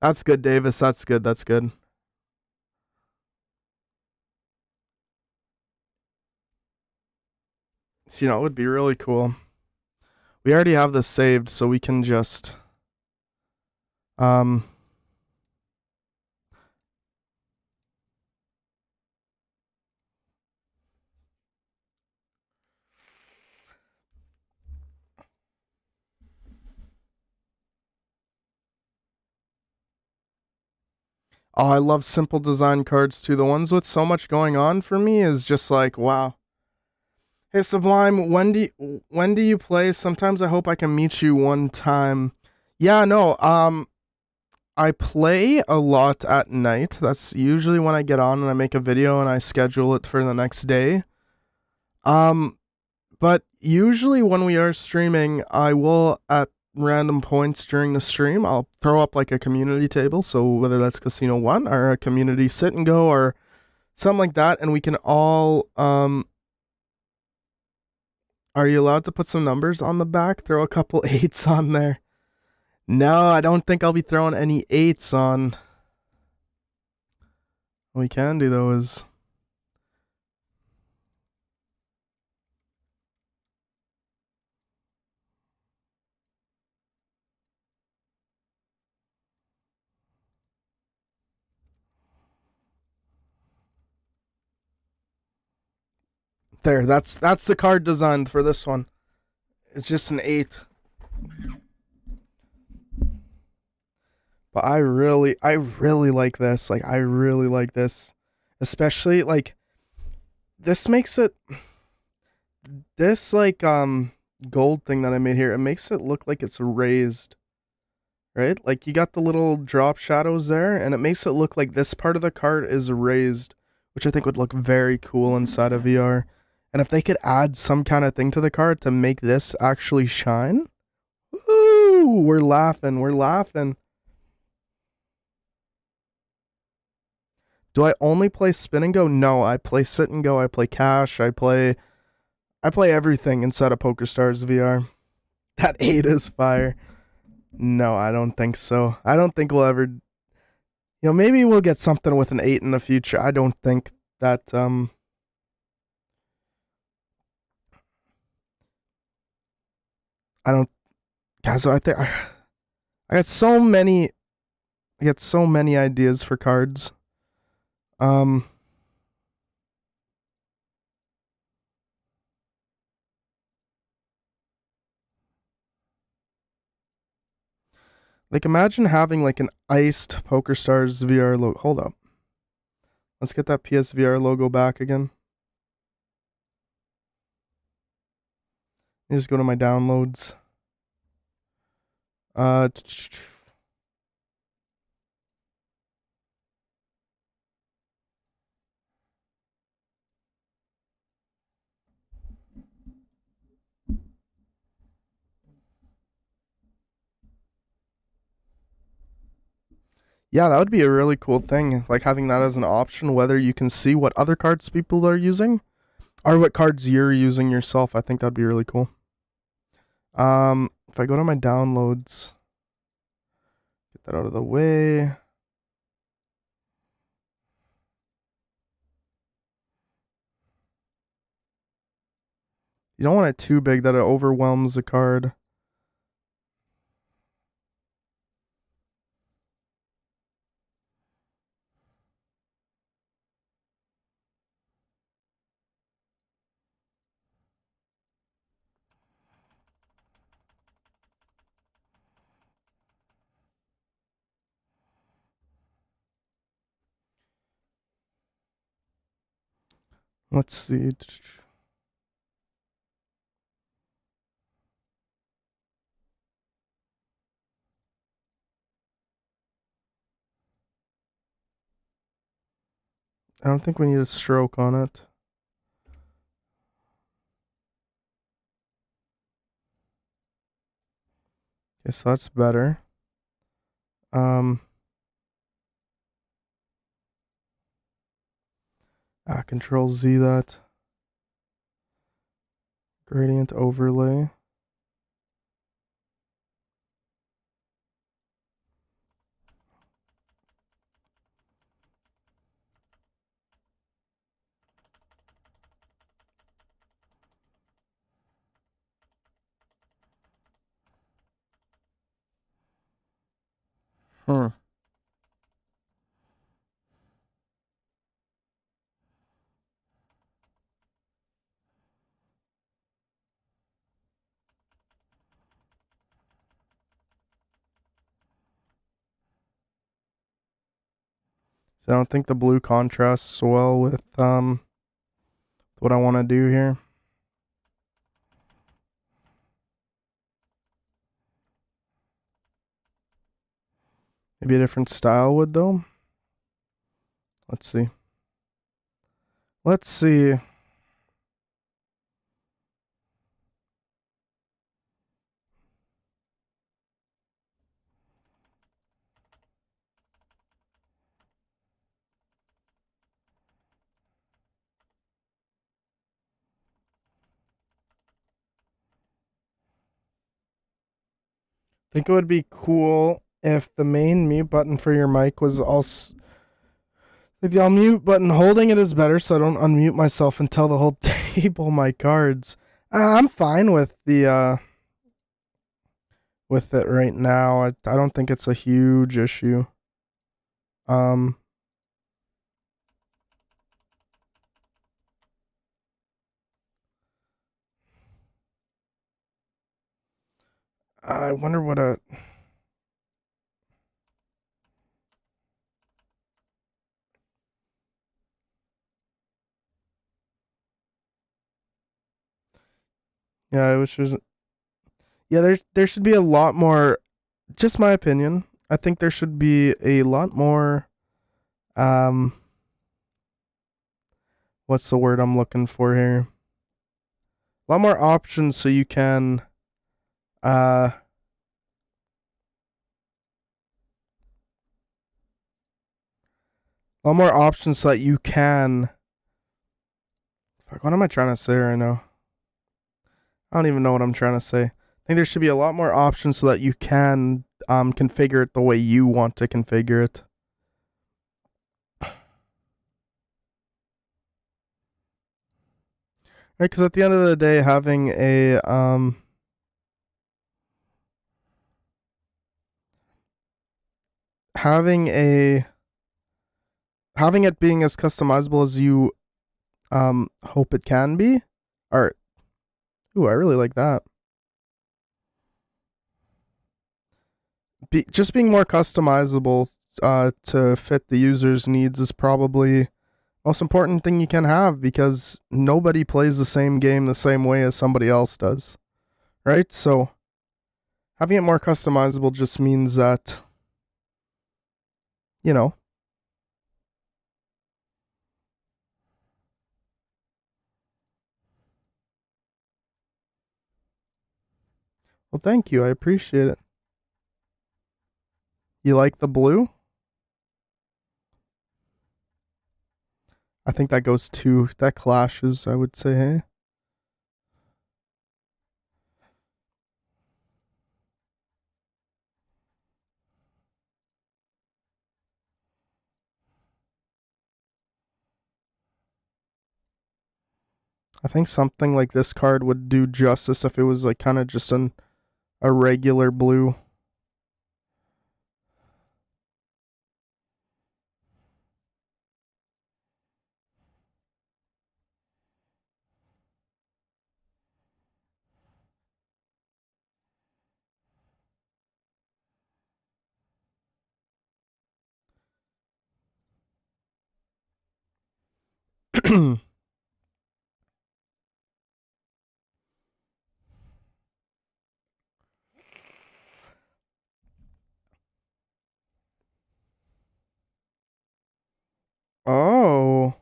That's good, Davis. That's good. That's good. So, it would be really cool. We already have this saved, so we can just oh, I love simple design cards too. The ones with so much going on for me is just like, wow. Hey Sublime, when do you play? Sometimes I hope I can meet you one time. Yeah, no. I play a lot at night. That's usually when I get on and I make a video and I schedule it for the next day. Um, but usually when we are streaming, I will at random points during the stream, I'll throw up like a community table. So whether that's Casino One or a community sit and go or something like that, and we can all are you allowed to put some numbers on the back? Throw a couple eights on there. No, I don't think I'll be throwing any eights on. What we can do though is there. That's the card designed for this one. It's just an 8. But I really like this. Like I really like this. Especially like this makes it this like gold thing that I made here, it makes it look like it's raised. Right? Like you got the little drop shadows there and it makes it look like this part of the card is raised, which I think would look very cool inside of VR. And if they could add some kind of thing to the card to make this actually shine, woo, we're laughing. We're laughing. Do I only play spin and go? No, I play sit and go. I play cash. I play everything inside of Pokerstars VR. That 8 is fire. No, I don't think so. I don't think we'll ever. Maybe we'll get something with an 8 in the future. I don't think that. I don't. Guys, I think I got so many. I got so many ideas for cards. Like imagine having like an iced Pokerstars VR logo. Hold up. Let's get that PSVR logo back again. Let me just go to my downloads. Yeah, that would be a really cool thing, like having that as an option, whether you can see what other cards people are using or what cards you're using yourself. I think that'd be really cool. If I go to my downloads, get that out of the way. You don't want it too big that it overwhelms the card. Let's see. I don't think we need a stroke on it. Okay, so that's better. Control Z that. Gradient overlay. So I don't think the blue contrasts well with what I want to do here. Maybe a different style would though. Let's see. Let's see. I think it would be cool if the main mute button for your mic was also like the unmute button. Holding it is better, so I don't unmute myself and tell the whole table my cards. I'm fine with the with it right now. I don't think it's a huge issue. I wonder what a. Yeah, which is. Yeah, there should be a lot more. Just my opinion. I think there should be a lot more. What's the word I'm looking for here? A lot more options so you can. A lot more options so that you can. Fuck, what am I trying to say right now? I don't even know what I'm trying to say. I think there should be a lot more options so that you can configure it the way you want to configure it. Right, because at the end of the day, having having it being as customizable as you hope it can be, or ooh, I really like that. Just being more customizable to fit the user's needs is probably most important thing you can have, because nobody plays the same game the same way as somebody else does, right? So having it more customizable just means that, you know. Well, thank you. I appreciate it. You like the blue? I think that that clashes, I would say, hey? I think something like this card would do justice if it was like kind of just a regular blue. Oh.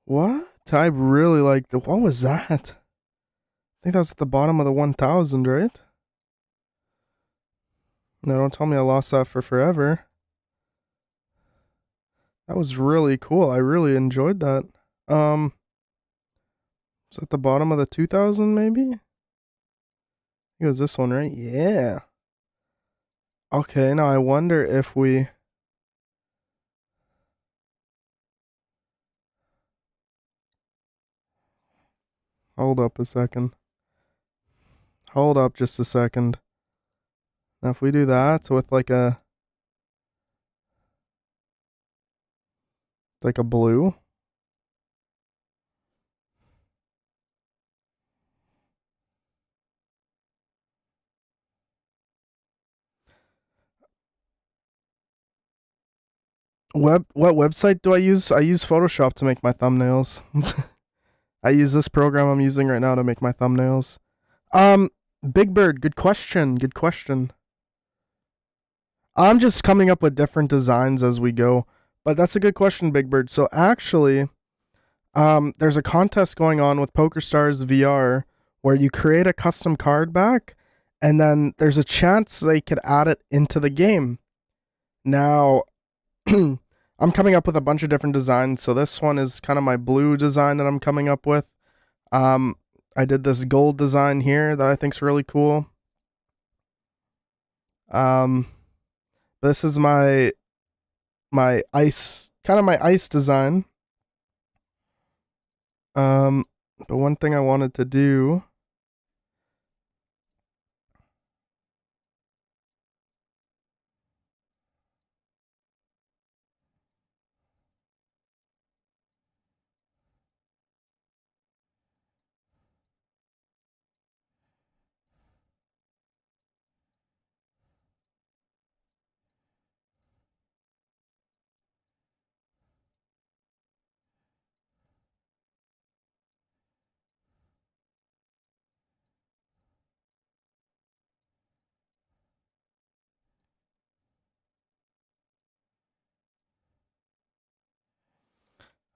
What? I really like the. What was that? I think that was at the bottom of the 1000, right? No, don't tell me I lost that for forever. That was really cool. I really enjoyed that. It's at the bottom of the 2000, maybe? It was this one, right? Yeah. Okay, now I wonder if we. Hold up a second. Hold up just a second. Now, if we do that with like a blue. What website do I use? I use Photoshop to make my thumbnails. I use this program I'm using right now to make my thumbnails. Big Bird, good question. Good question. I'm just coming up with different designs as we go. But that's a good question, Big Bird. So actually, there's a contest going on with Pokerstars VR where you create a custom card back, and then there's a chance they could add it into the game. Now, I'm coming up with a bunch of different designs. So this one is kind of my blue design that I'm coming up with. I did this gold design here that I think's really cool. This is my ice, kind of my ice design. But one thing I wanted to do.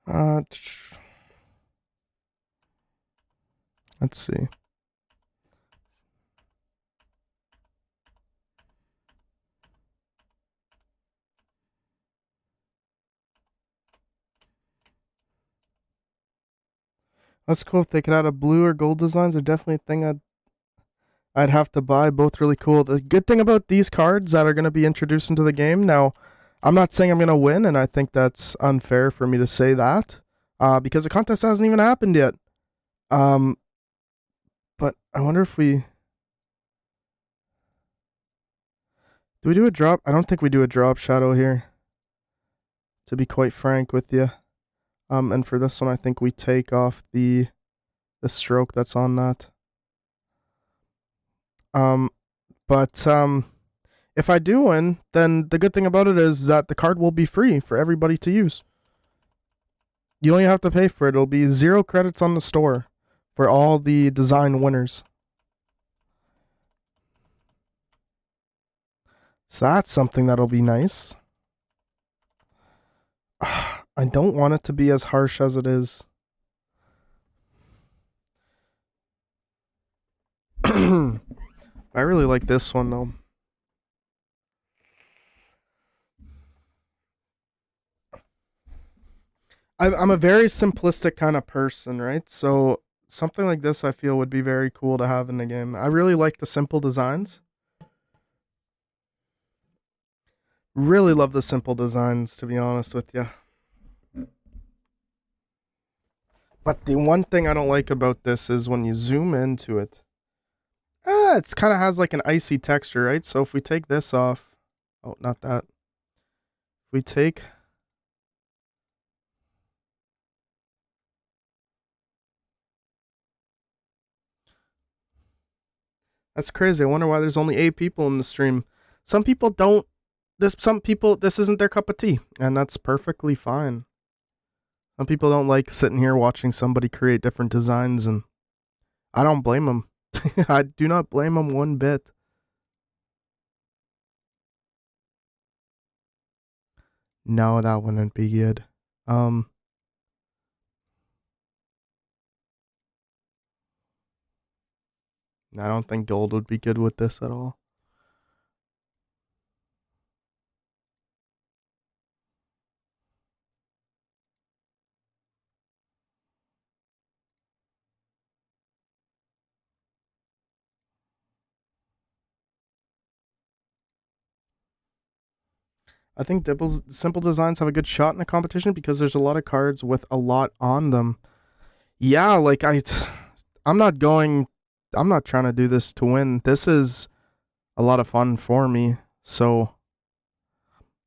Let's see. That's cool. If they could add a blue or gold designs, are definitely a thing I'd have to buy. Both really cool. The good thing about these cards that are going to be introduced into the game now, I'm not saying I'm going to win, and I think that's unfair for me to say that, because the contest hasn't even happened yet. But I wonder if do we do a drop? I don't think we do a drop shadow here, to be quite frank with you. And for this one, I think we take off the stroke that's on that. But if I do win, then the good thing about it is that the card will be free for everybody to use. You only have to pay for it. It'll be 0 credits on the store for all the design winners. So that's something that'll be nice. I don't want it to be as harsh as it is. I really like this one though. I'm a very simplistic kind of person, right? So something like this I feel would be very cool to have in the game. I really like the simple designs. Really love the simple designs, to be honest with you. But the one thing I don't like about this is when you zoom into it, it's kind of has like an icy texture, right? So if we take this off, oh, not that. If we take, that's crazy. I wonder why there's only 8 people in the stream. Some people don't, this isn't their cup of tea, and that's perfectly fine. Some people don't like sitting here watching somebody create different designs, and I don't blame them. I do not blame them one bit. No, that wouldn't be good. I don't think gold would be good with this at all. I think simple designs have a good shot in a competition because there's a lot of cards with a lot on them. Yeah, like I'm not trying to do this to win. This is a lot of fun for me. So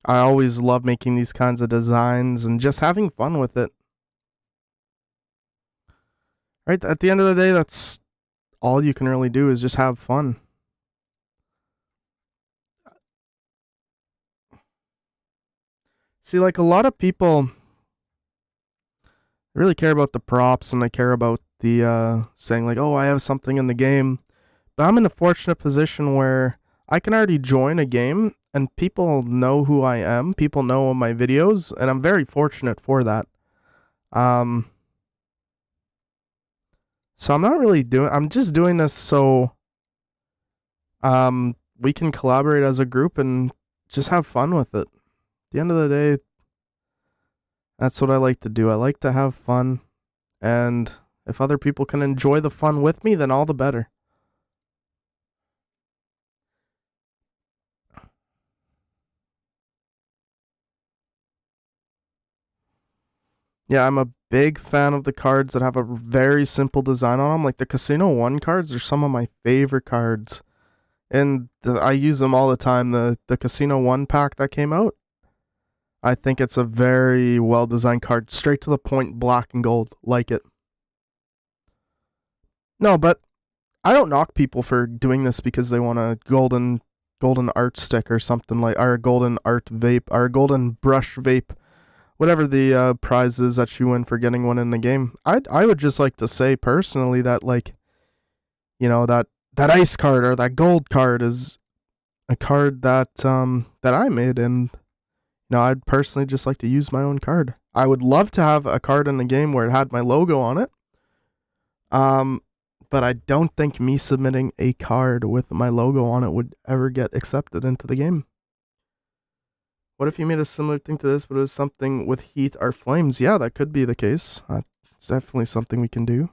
I always love making these kinds of designs and just having fun with it. Right? At the end of the day, that's all you can really do is just have fun. See, like a lot of people really care about the props and they care about the saying like, "Oh, I have something in the game." But I'm in a fortunate position where I can already join a game and people know who I am. People know my videos, and I'm very fortunate for that. Um, so I'm just doing this so we can collaborate as a group and just have fun with it. At the end of the day, that's what I like to do. I like to have fun, and if other people can enjoy the fun with me, then all the better. Yeah, I'm a big fan of the cards that have a very simple design on them. Like the Casino 1 cards are some of my favorite cards. And I use them all the time. The Casino 1 pack that came out, I think it's a very well designed card. Straight to the point, black and gold. Like it. No, but I don't knock people for doing this because they want a golden art stick or something like, or a golden art vape, or a golden brush vape, whatever the prize is that you win for getting one in the game. I would just like to say personally that, like, that ice card or that gold card is a card that I made, and I'd personally just like to use my own card. I would love to have a card in the game where it had my logo on it. Um, but I don't think me submitting a card with my logo on it would ever get accepted into the game. What if you made a similar thing to this, but it was something with heat or flames? Yeah, that could be the case. It's definitely something we can do.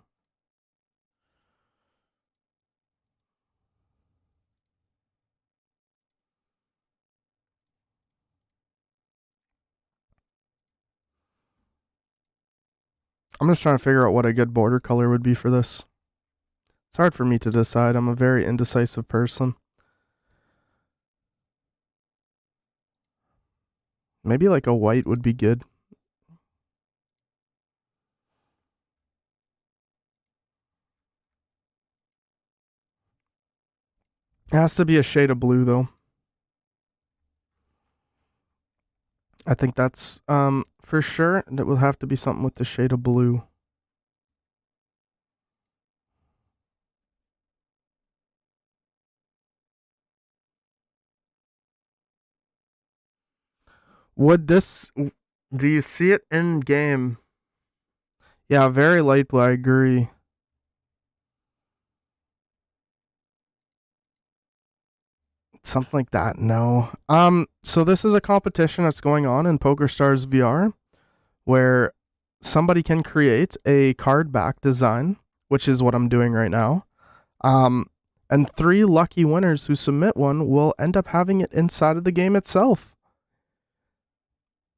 I'm just trying to figure out what a good border color would be for this. It's hard for me to decide. I'm a very indecisive person. Maybe like a white would be good. It has to be a shade of blue though. I think that's for sure. It will have to be something with the shade of blue. Would this? Do you see it in game? Yeah, very light blue. I agree. Something like that. No. So this is a competition that's going on in Pokerstars VR, where somebody can create a card back design, which is what I'm doing right now. Um, and 3 lucky winners who submit one will end up having it inside of the game itself.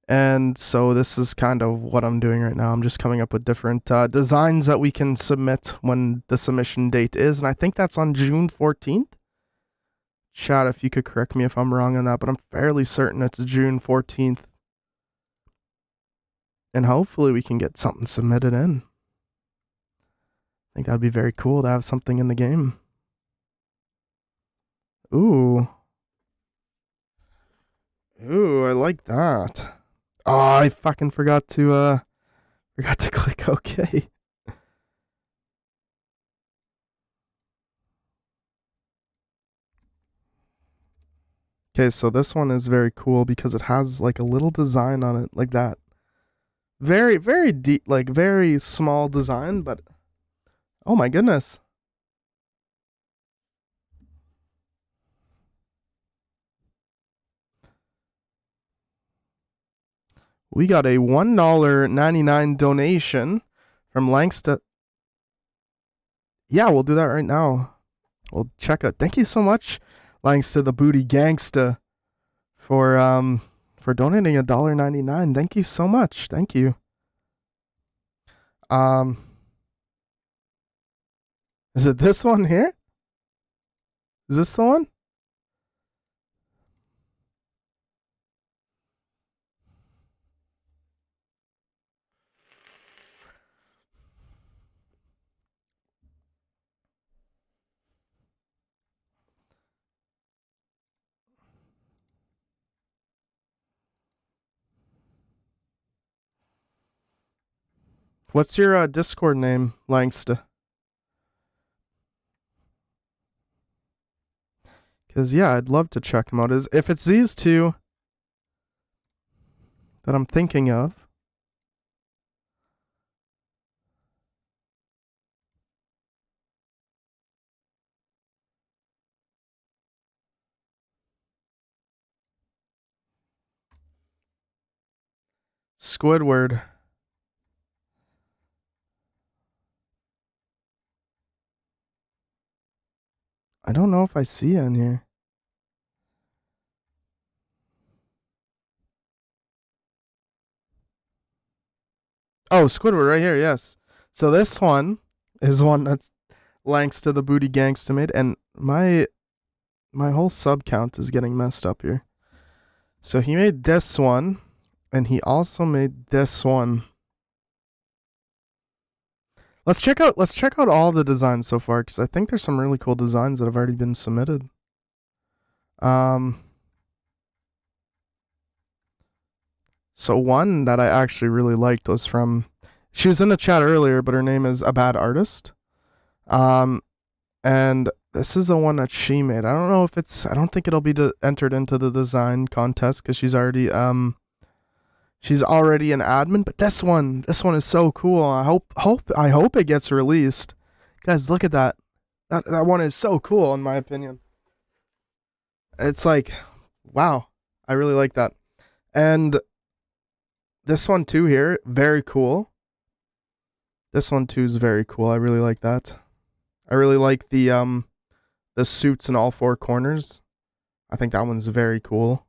And so this is kind of what I'm doing right now. I'm just coming up with different designs that we can submit when the submission date is. And I think that's on June 14th. Chat, if you could correct me if I'm wrong on that, but I'm fairly certain it's June 14th. And hopefully we can get something submitted in. I think that'd be very cool to have something in the game. Ooh. Ooh, I like that. Oh, I fucking forgot to click OK. Okay, so this one is very cool because it has like a little design on it like that. Very, very deep, like very small design, but oh my goodness. We got a $1.99 donation from Langston. Yeah, we'll do that right now. We'll check it. Thank you so much, Langston the Booty Gangsta, for donating $1.99. Thank you so much. Thank you. Is it this one here? Is this the one? What's your Discord name, Langston? Because, yeah, I'd love to check them out. If it's these two that I'm thinking of. Squidward. I don't know if I see it in here. Oh, Squidward right here, yes. So this one is one that's thanks to the Booty Gangsta made, and my whole sub count is getting messed up here. So he made this one, and he also made this one. Let's check out all the designs so far, because I think there's some really cool designs that have already been submitted. So one that I actually really liked was from, she was in the chat earlier, but her name is A Bad Artist. And this is the one that she made. I don't know if it's, I don't think it'll be entered into the design contest because she's already an admin. But this one is so cool. I hope it gets released. Guys, look at that. That one is so cool in my opinion. It's like, wow, I really like that. And this one too here, very cool. This one too is very cool. I really like that. I really like the suits in all four corners. I think that one's very cool.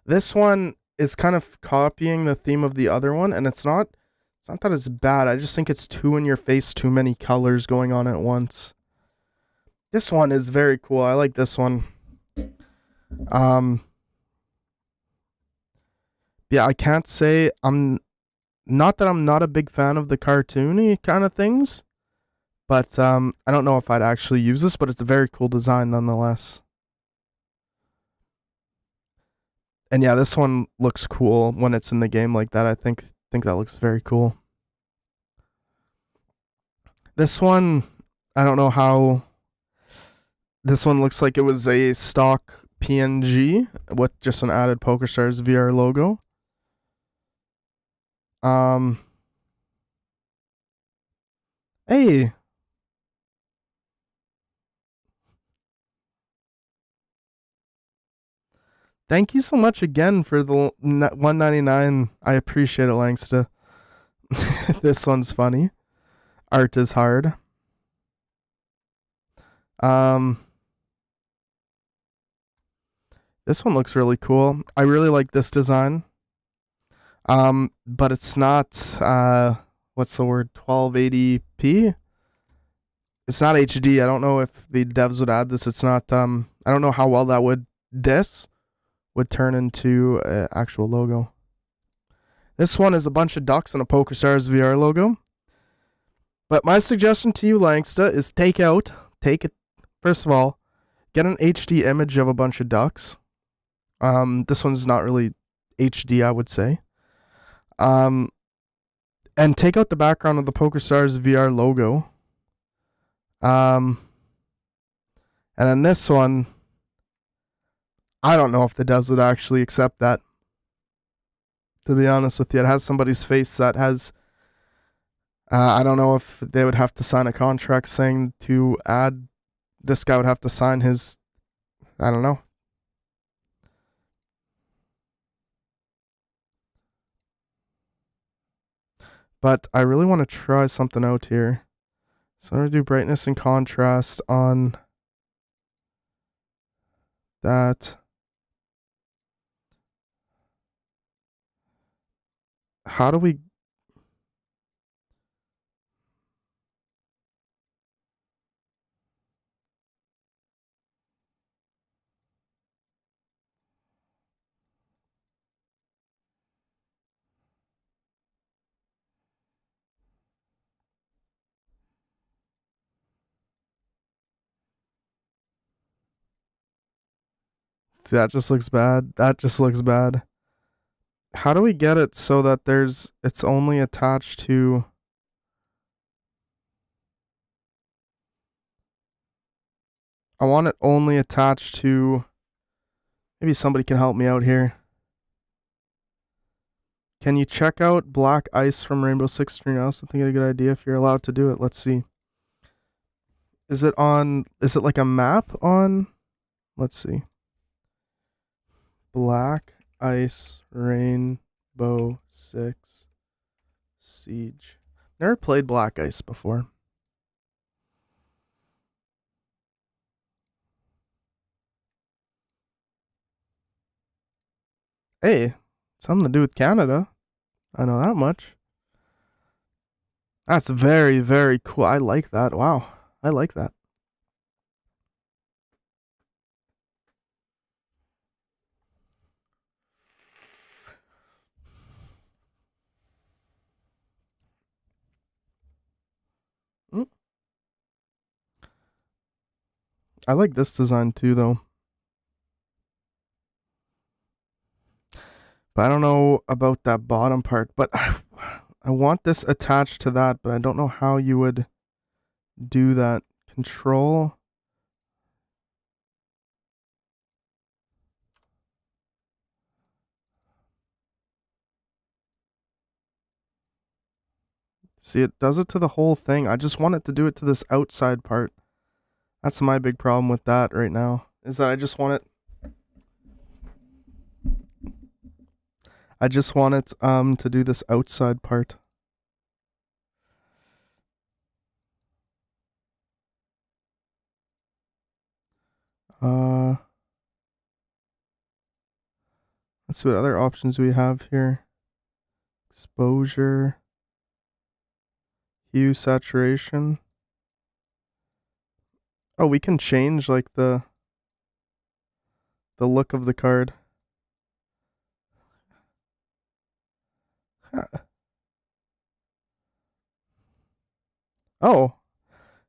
This one is kind of copying the theme of the other one, and it's not that it's bad. I just think it's too in your face, too many colors going on at once. This one is very cool. I like this one. Yeah, I can't say I'm not a big fan of the cartoony kind of things, but I don't know if I'd actually use this, but it's a very cool design nonetheless. And yeah, this one looks cool when it's in the game like that. I think that looks very cool. This one, I don't know how. This one looks like it was a stock PNG with just an added Pokerstars VR logo. Hey. Thank you so much again for the $1.99. I appreciate it, Langsta. This one's funny. Art is hard. This one looks really cool. I really like this design. But it's not what's the word? 1280p. It's not HD. I don't know if the devs would add this. It's not. I don't know how well that would turn into an actual logo. This one is a bunch of ducks and a Pokerstars VR logo. But my suggestion to you, Langsta, is take it. First of all, get an HD image of a bunch of ducks. This one's not really HD, I would say. And take out the background of the Pokerstars VR logo. And then this one, I don't know if the devs would actually accept that. To be honest with you, it has somebody's face that has. I don't know if they would have to sign a contract saying to add. This guy would have to sign his. I don't know. But I really want to try something out here. So I'm going to do brightness and contrast on that. How do we... See, that just looks bad. That just looks bad. How do we get it so that it's only attached to... I want it only attached to... Maybe somebody can help me out here. Can you check out Black Ice from Rainbow Six Siege? I also think it's a good idea if you're allowed to do it. Let's see. Is it like a map on? Let's see. Black Ice Rainbow Six Siege. Never played Black Ice before. Hey, something to do with Canada. I know that much. That's very, very cool. I like that. Wow. I like that. Mm. I like this design too, though. But I don't know about that bottom part. But I want this attached to that, but I don't know how you would do that. Control. See, it does it to the whole thing. I just want it to do it to this outside part. That's my big problem with that right now. Is that I just want it to do this outside part. Let's see what other options we have here. Exposure, hue, saturation. Oh, we can change like the look of the card. Oh,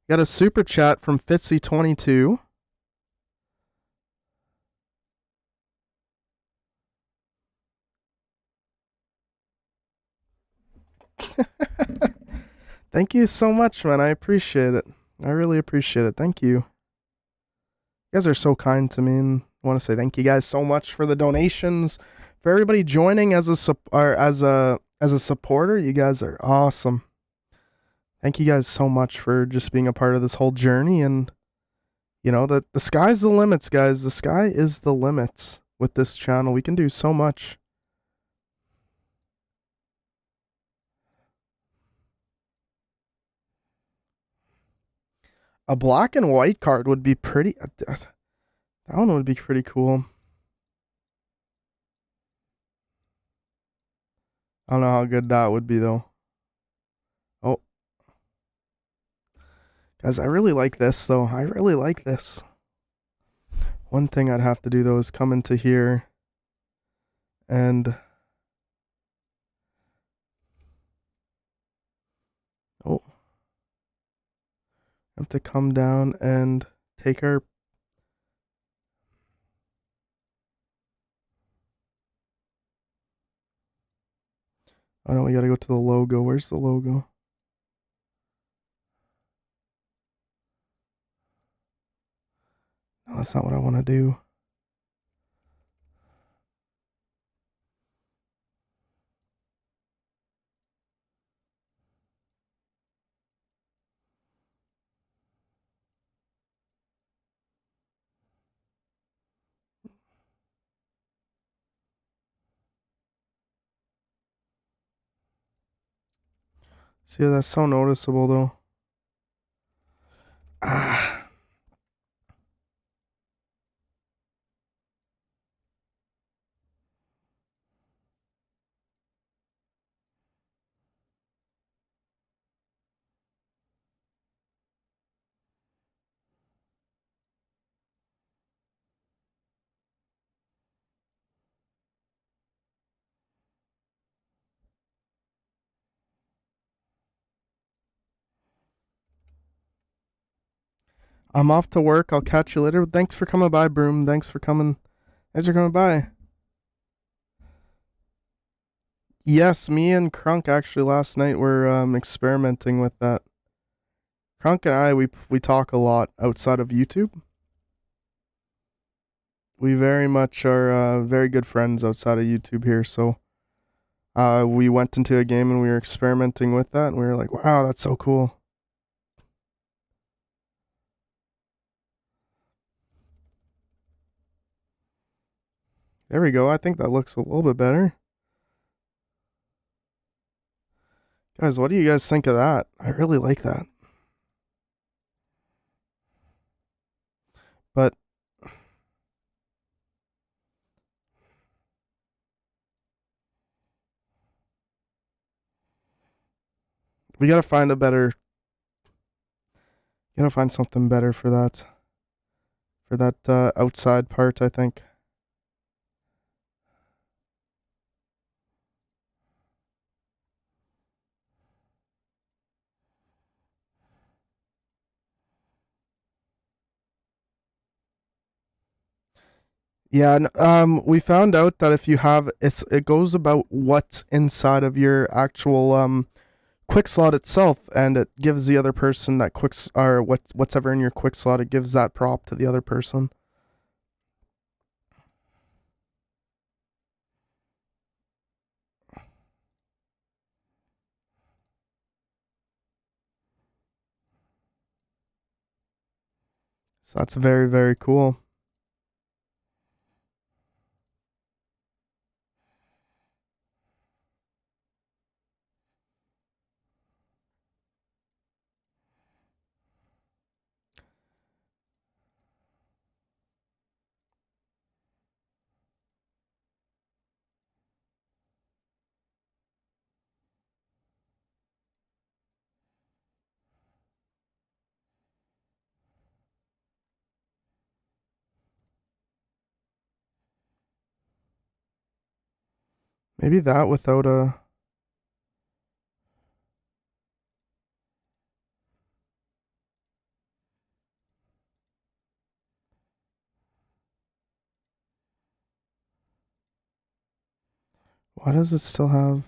got a super chat from Fitzy22. Thank you so much, man. I appreciate it. I really appreciate it. Thank you. You guys are so kind to me, and I want to say thank you guys so much for the donations, for everybody joining as a supporter. You guys are awesome. Thank you guys so much for just being a part of this whole journey, and you know that the sky's the limits, guys. The sky is the limits with this channel. We can do so much. A black and white card would be pretty... That one would be pretty cool. I don't know how good that would be, though. Oh. Guys, I really like this, though. I really like this. One thing I'd have to do, though, is come into here and... Oh. I have to come down and take our... Oh no, we gotta go to the logo. Where's the logo? No, that's not what I want to do. See, that's so noticeable, though. Ah. I'm off to work. I'll catch you later. Thanks for coming by, Broom. Thanks for coming by. Yes, me and Crunk actually last night were experimenting with that. Crunk and I we talk a lot outside of YouTube. We very much are very good friends outside of YouTube here, so we went into a game and we were experimenting with that, and we were like, "Wow, that's so cool." There we go. I think that looks a little bit better. Guys, what do you guys think of that? I really like that. But we gotta find a better. Gotta find something better for that. For that outside part, I think. Yeah, we found out that if you have it goes about what's inside of your actual quick slot itself, and it gives the other person that or what's ever in your quick slot. It gives that prop to the other person. So that's very very cool. Maybe that without a. Why does it still have?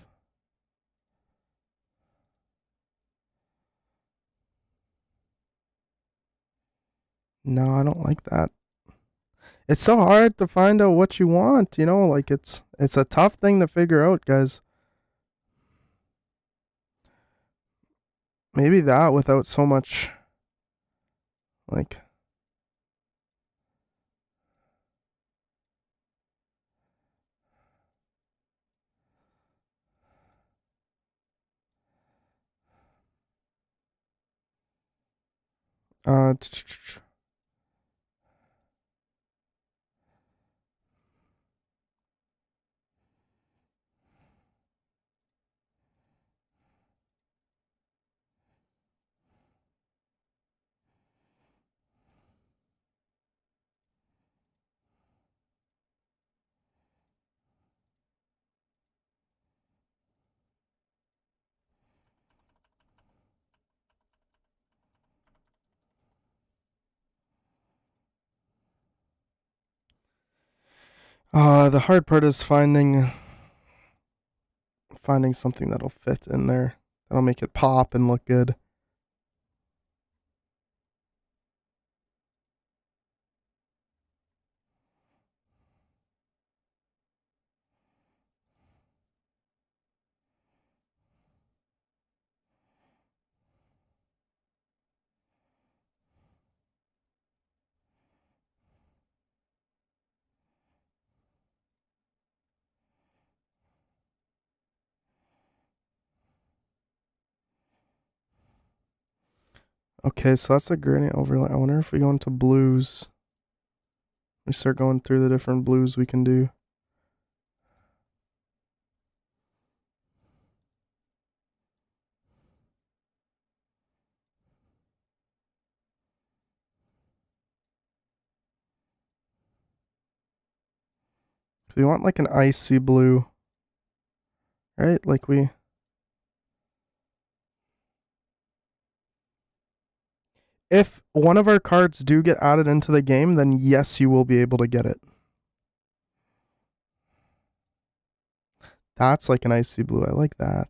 No, I don't like that. It's so hard to find out what you want, like it's a tough thing to figure out, guys. Maybe that without so much like uh the hard part is finding something that'll fit in there. That'll make it pop and look good. Okay, so that's a gradient overlay. I wonder if we go into blues. We start going through the different blues we can do. So we want like an icy blue. Right? Like we. If one of our cards do get added into the game, then yes, you will be able to get it. That's like an icy blue. I like that.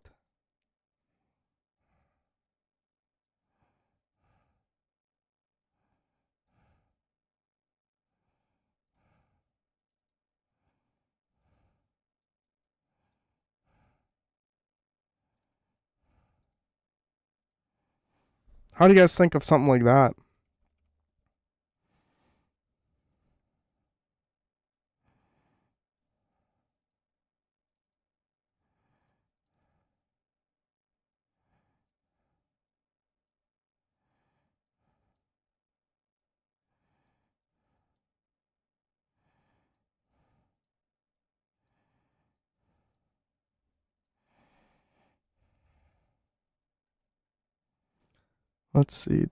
How do you guys think of something like that? Let's see.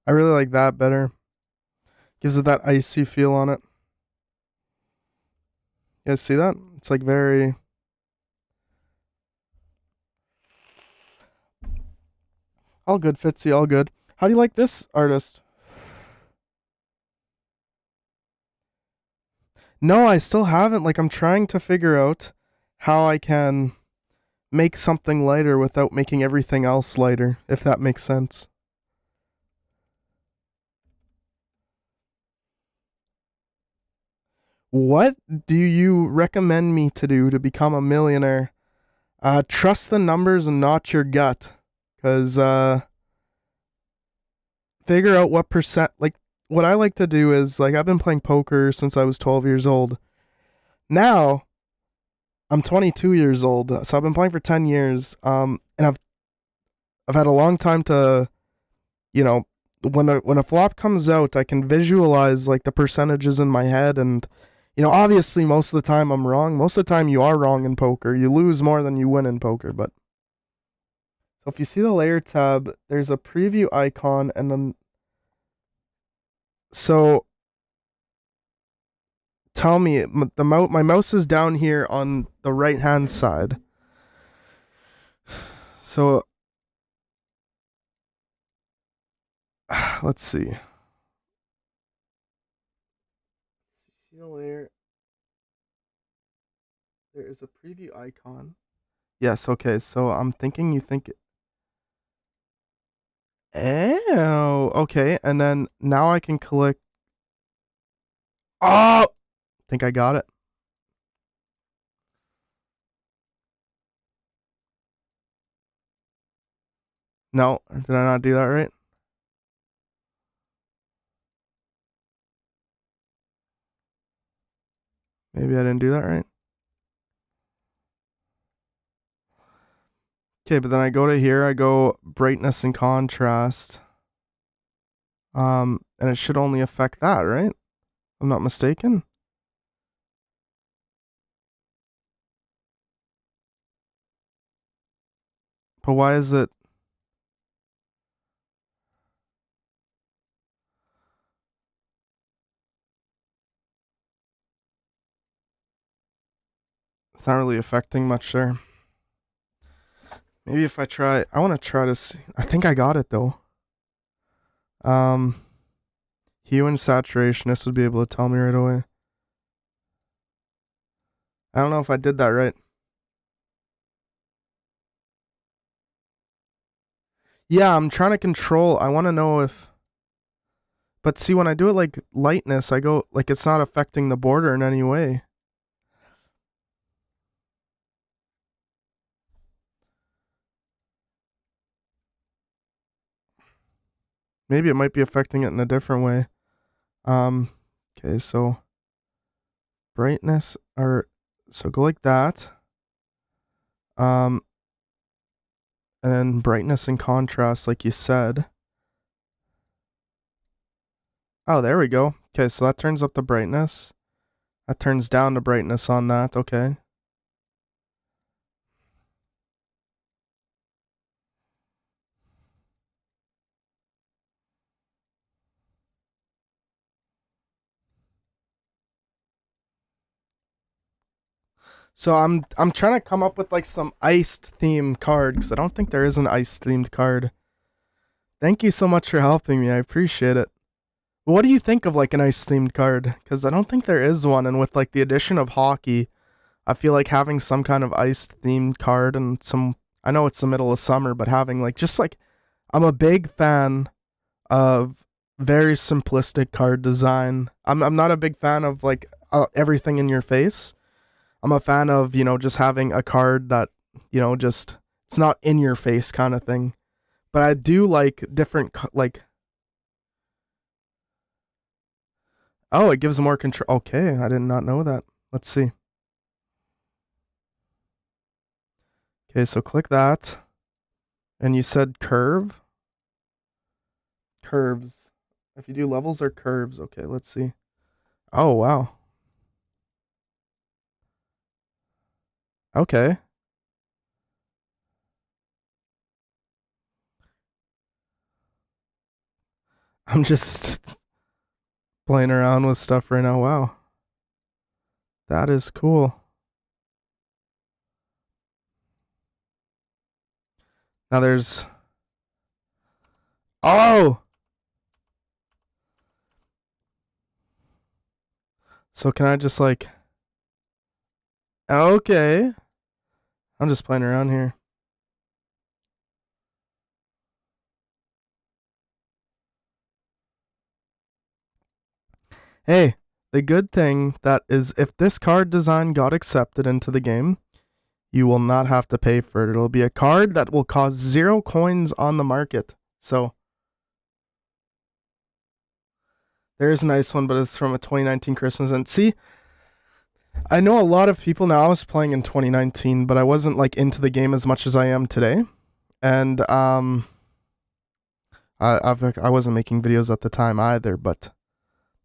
I really like that better. Gives it that icy feel on it. You guys see that? It's like very. All good, Fitzy, all good. How do you like this artist? No, I still haven't. Like, I'm trying to figure out how I can make something lighter without making everything else lighter, if that makes sense. What do you recommend me to do to become a millionaire? Trust the numbers and not your gut. Because, figure out what percent. Like, what I like to do is, like, I've been playing poker since I was 12 years old. Now, I'm 22 years old, so I've been playing for 10 years. And I've had a long time to, you know, when a flop comes out, I can visualize like the percentages in my head, and obviously most of the time I'm wrong. Most of the time you are wrong in poker. You lose more than you win in poker, but so if you see the layer tab, there's a preview icon, and then so tell me my mouse is down here on the right hand side. So let's see. See the layer. There is a preview icon. Yes, okay. So I'm thinking you think. Oh, okay. And then now I can click. Oh, think I got it. No, did I not do that right? Maybe I didn't do that right. Okay, but then I go to here, I go brightness and contrast. And it should only affect that, right? I'm not mistaken. But why is it? It's not really affecting much there. Maybe if I try, I want to try to see. I think I got it though. Um, hue and saturation. This would be able to tell me right away. I don't know if I did that right. Yeah, I'm trying to control. I want to know if. But see, when I do it like lightness, I go, like, it's not affecting the border in any way. maybe it might be affecting it in a different way. Okay, so brightness, or so go like that. And then brightness and contrast, like you said. Oh, there we go. Okay, so that turns up the brightness. That turns down the brightness on that. Okay. So I'm trying to come up with like some iced themed card because I don't think there is an iced themed card. Thank you so much for helping me. I appreciate it. What do you think of like an ice themed card? Because I don't think there is one, and with like the addition of hockey, I feel like having some kind of ice themed card and some. I know it's the middle of summer, but having like just like I'm a big fan of very simplistic card design. I'm not a big fan of like everything in your face. I'm a fan of, just having a card that, just it's not in your face kind of thing. But I do like different like oh, it gives more control. Okay, I did not know that. Let's see. Okay, so click that. And you said curve? Curves. If you do levels or curves, okay, let's see. Oh, wow. Okay. I'm just playing around with stuff right now. Wow. That is cool. Now there's. Oh! So can I just like. Okay. I'm just playing around here. Hey, the good thing that is if this card design got accepted into the game, you will not have to pay for it. It'll be a card that will cost 0 coins on the market. So there's a nice one, but it's from a 2019 Christmas event. See, I know a lot of people now. I was playing in 2019, but I wasn't like into the game as much as I am today. And I wasn't making videos at the time either, but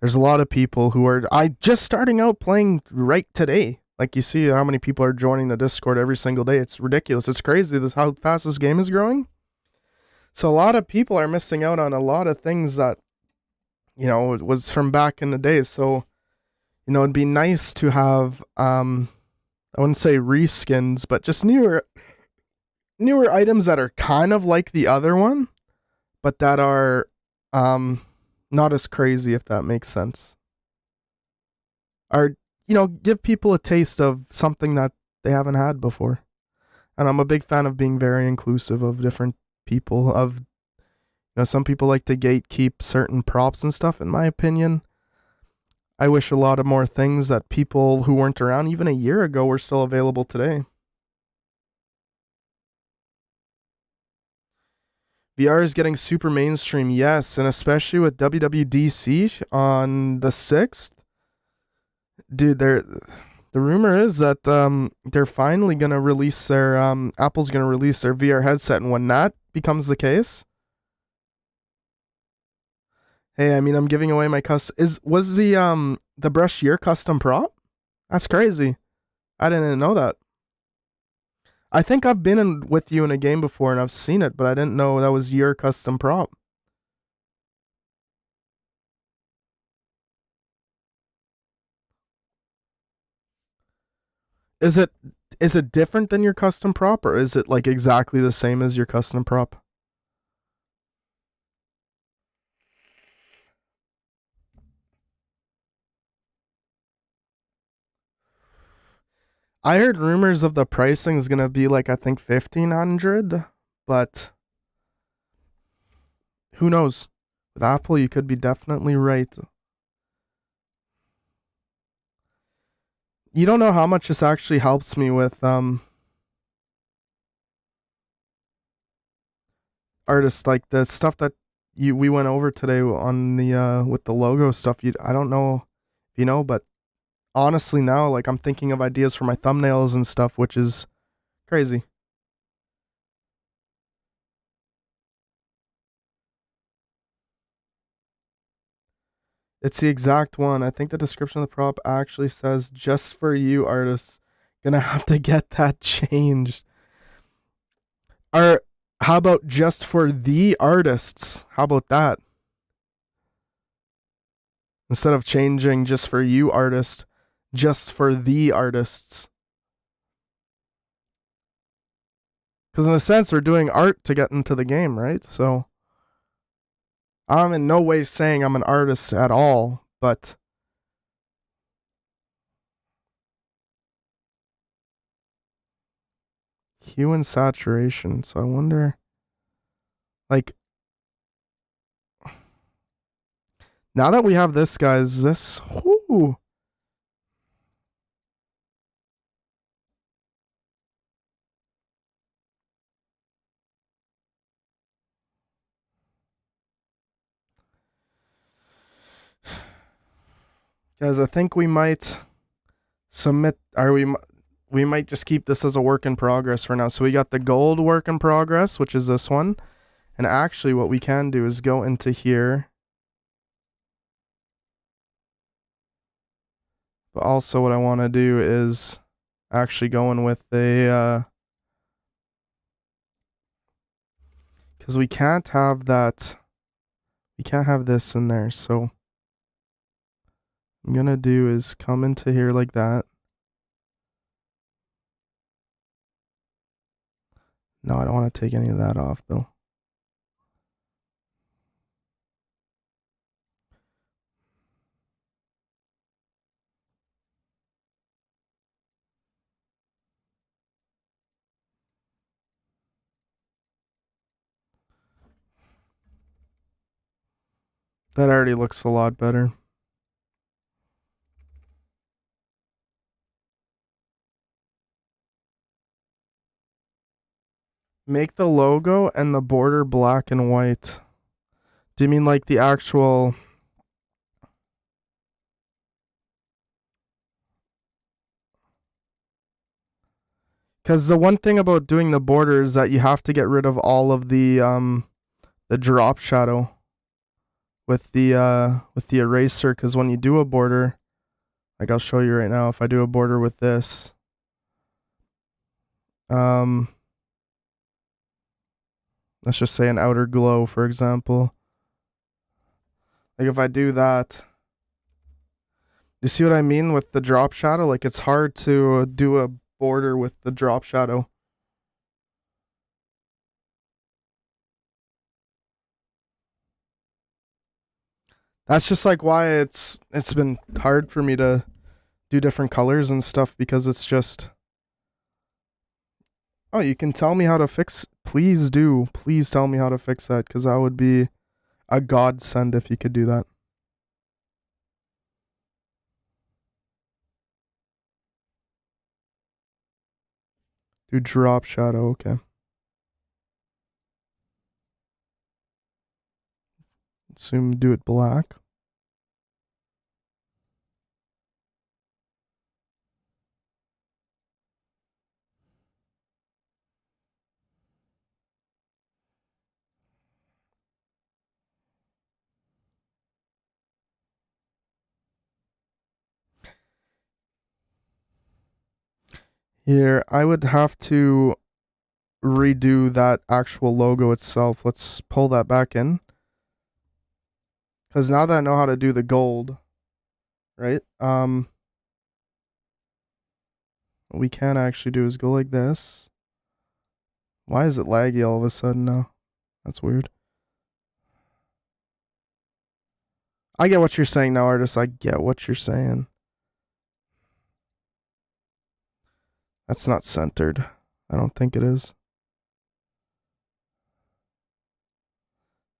there's a lot of people who are just starting out playing right today. Like you see how many people are joining the Discord every single day. It's ridiculous. It's crazy how fast this game is growing. So a lot of people are missing out on a lot of things that, it was from back in the day. So, it'd be nice to have I wouldn't say reskins, but just newer items that are kind of like the other one, but that are not as crazy, if that makes sense. Or, give people a taste of something that they haven't had before. And I'm a big fan of being very inclusive of different people. Some people like to gatekeep certain props and stuff, in my opinion. I wish a lot of more things that people who weren't around even a year ago were still available today. VR is getting super mainstream, yes, and especially with WWDC on the 6th. Dude, the rumor is that they're finally going to release their Apple's going to release their VR headset, and when that becomes the case, hey, I mean, I'm giving away my was the brush your custom prop? That's crazy. I didn't know that. I think I've been with you in a game before and I've seen it, but I didn't know that was your custom prop. Is it different than your custom prop, or is it like exactly the same as your custom prop? I heard rumors of the pricing is gonna be like I think 1,500, but who knows? With Apple, you could be definitely right. You don't know how much this actually helps me with artists, like the stuff that we went over today on the with the logo stuff. I don't know if you know, but honestly now, like, I'm thinking of ideas for my thumbnails and stuff, which is crazy. It's the exact one. I think the description of the prop actually says just for you artists. Gonna have to get that changed. Or how about just for the artists? How about that? Instead of changing just for you artist, just for the artists. Because in a sense, we're doing art to get into the game, right? So I'm in no way saying I'm an artist at all, but hue and saturation. So I wonder, like, now that we have this, guys, this, whoo. Guys, I think we might submit, or we might just keep this as a work in progress for now. So we got the gold work in progress, which is this one. And actually what we can do is go into here. But also what I want to do is actually go in with a, because we can't have that, we can't have this in there. So what I'm going to do is come into here like that. No, I don't want to take any of that off though. That already looks a lot better. Make the logo and the border black and white. Do you mean like the actual... Because the one thing about doing the border is that you have to get rid of all of the drop shadow with the eraser. Because when you do a border, like I'll show you right now, if I do a border with this, let's just say an outer glow, for example. Like if I do that, you see what I mean with the drop shadow? Like it's hard to do a border with the drop shadow. That's just like why it's been hard for me to do different colors and stuff, because it's just... Oh, you can tell me how to fix... Please do. Please tell me how to fix that, because that would be a godsend if you could do that. Do drop shadow, okay. Assume do it black. Here, I would have to redo that actual logo itself. Let's pull that back in. Because now that I know how to do the gold, right? What we can actually do is go like this. Why is it laggy all of a sudden now? That's weird. I get what you're saying now, artist. I get what you're saying. That's not centered. I don't think it is.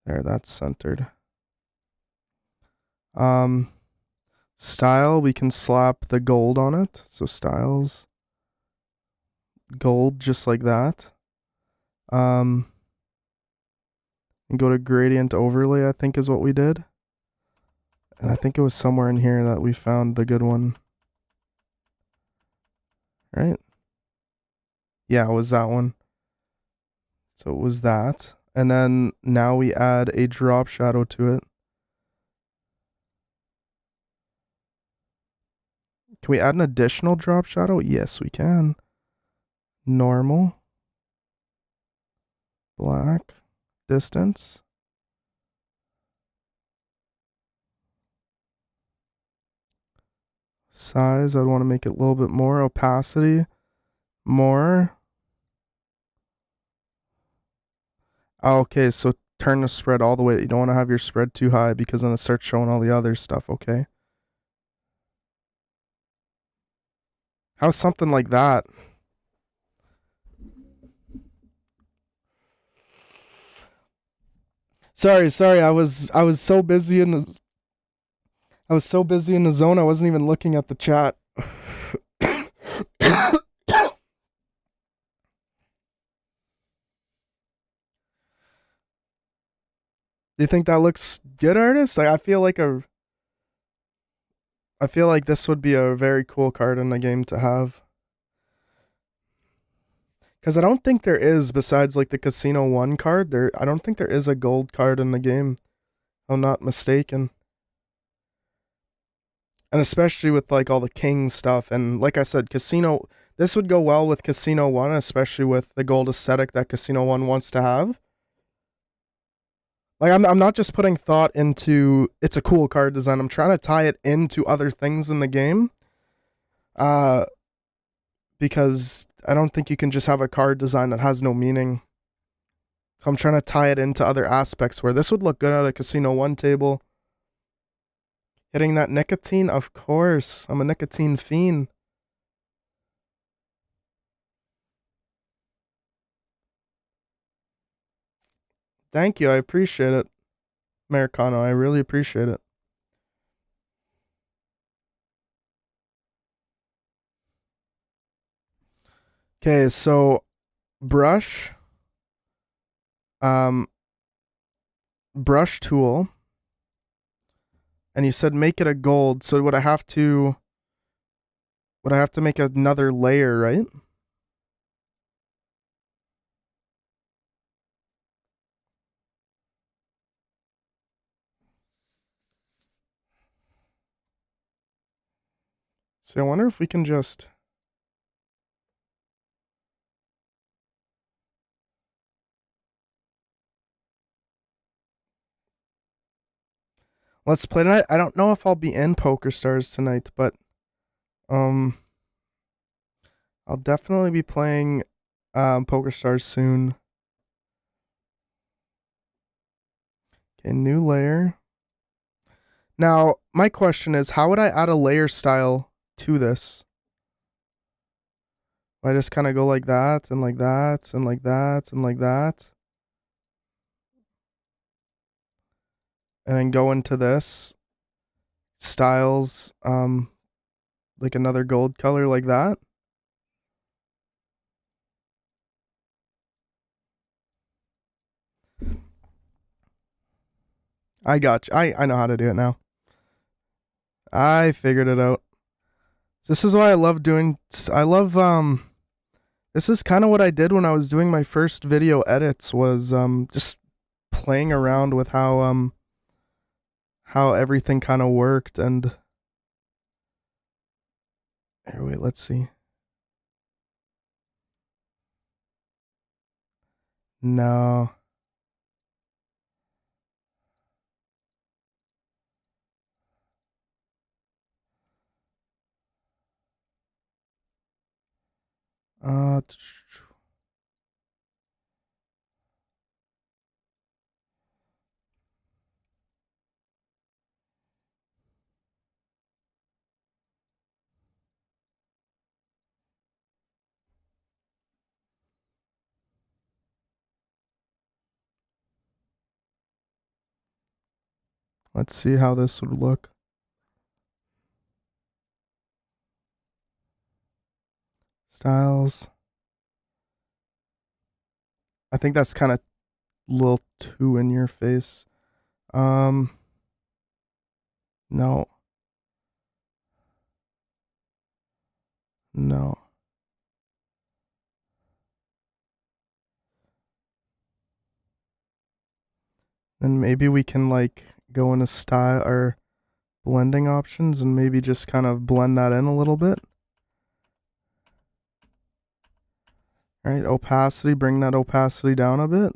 There, that's centered. Style, we can slap the gold on it. So styles, gold, just like that. and go to gradient overlay, I think is what we did. And I think it was somewhere in here that we found the good one. Right? Yeah, it was that one. So it was that. And then now we add a drop shadow to it. Can we add an additional drop shadow? Yes, we can. Normal. Black. Distance. Size, I'd want to make it a little bit more. Opacity. More. Okay, so turn the spread all the way. You don't want to have your spread too high because then it starts showing all the other stuff, okay? How's something like that? Sorry, I was so busy in the zone I wasn't even looking at the chat. Do you think that looks good, artist? Like, I feel like this would be a very cool card in the game to have. Because I don't think there is, besides like the Casino 1 card, I don't think there is a gold card in the game. I'm not mistaken. And especially with like all the king stuff, and like I said, Casino, this would go well with Casino 1, especially with the gold aesthetic that Casino 1 wants to have. Like, I'm not just putting thought into it's a cool card design. I'm trying to tie it into other things in the game. Because I don't think you can just have a card design that has no meaning. So I'm trying to tie it into other aspects where this would look good at a Casino 1 table. Hitting that nicotine, of course. I'm a nicotine fiend. Thank you, I appreciate it. Americano, I really appreciate it. Okay, so brush. Brush tool. And you said make it a gold, so would I have to make another layer, right? So I wonder if we can just let's play tonight. I don't know if I'll be in Pokerstars tonight, but I'll definitely be playing Pokerstars soon. Okay, new layer. Now, my question is, how would I add a layer style to this? I just kind of go like that and like that and like that and like that. And then go into this styles, like another gold color like that. I got you. I know how to do it now. I figured it out. This is why I love doing. I love This is kind of what I did when I was doing my first video edits. Was just playing around with how everything kind of worked. And here, wait, let's see. No. Uh, let's see how this would look. Styles. I think that's kind of little too in your face. No. No. Then maybe we can like go into style or blending options and maybe just kind of blend that in a little bit. All right, opacity, bring that opacity down a bit.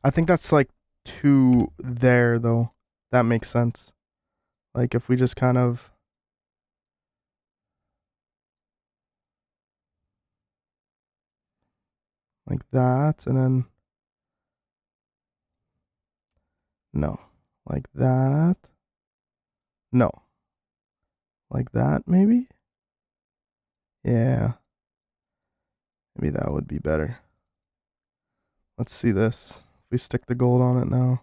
I think that's like too there though. That makes sense. Like if we just kind of like that and then no, like that. No, like that maybe? Yeah, maybe that would be better. Let's see this. If we stick the gold on it now.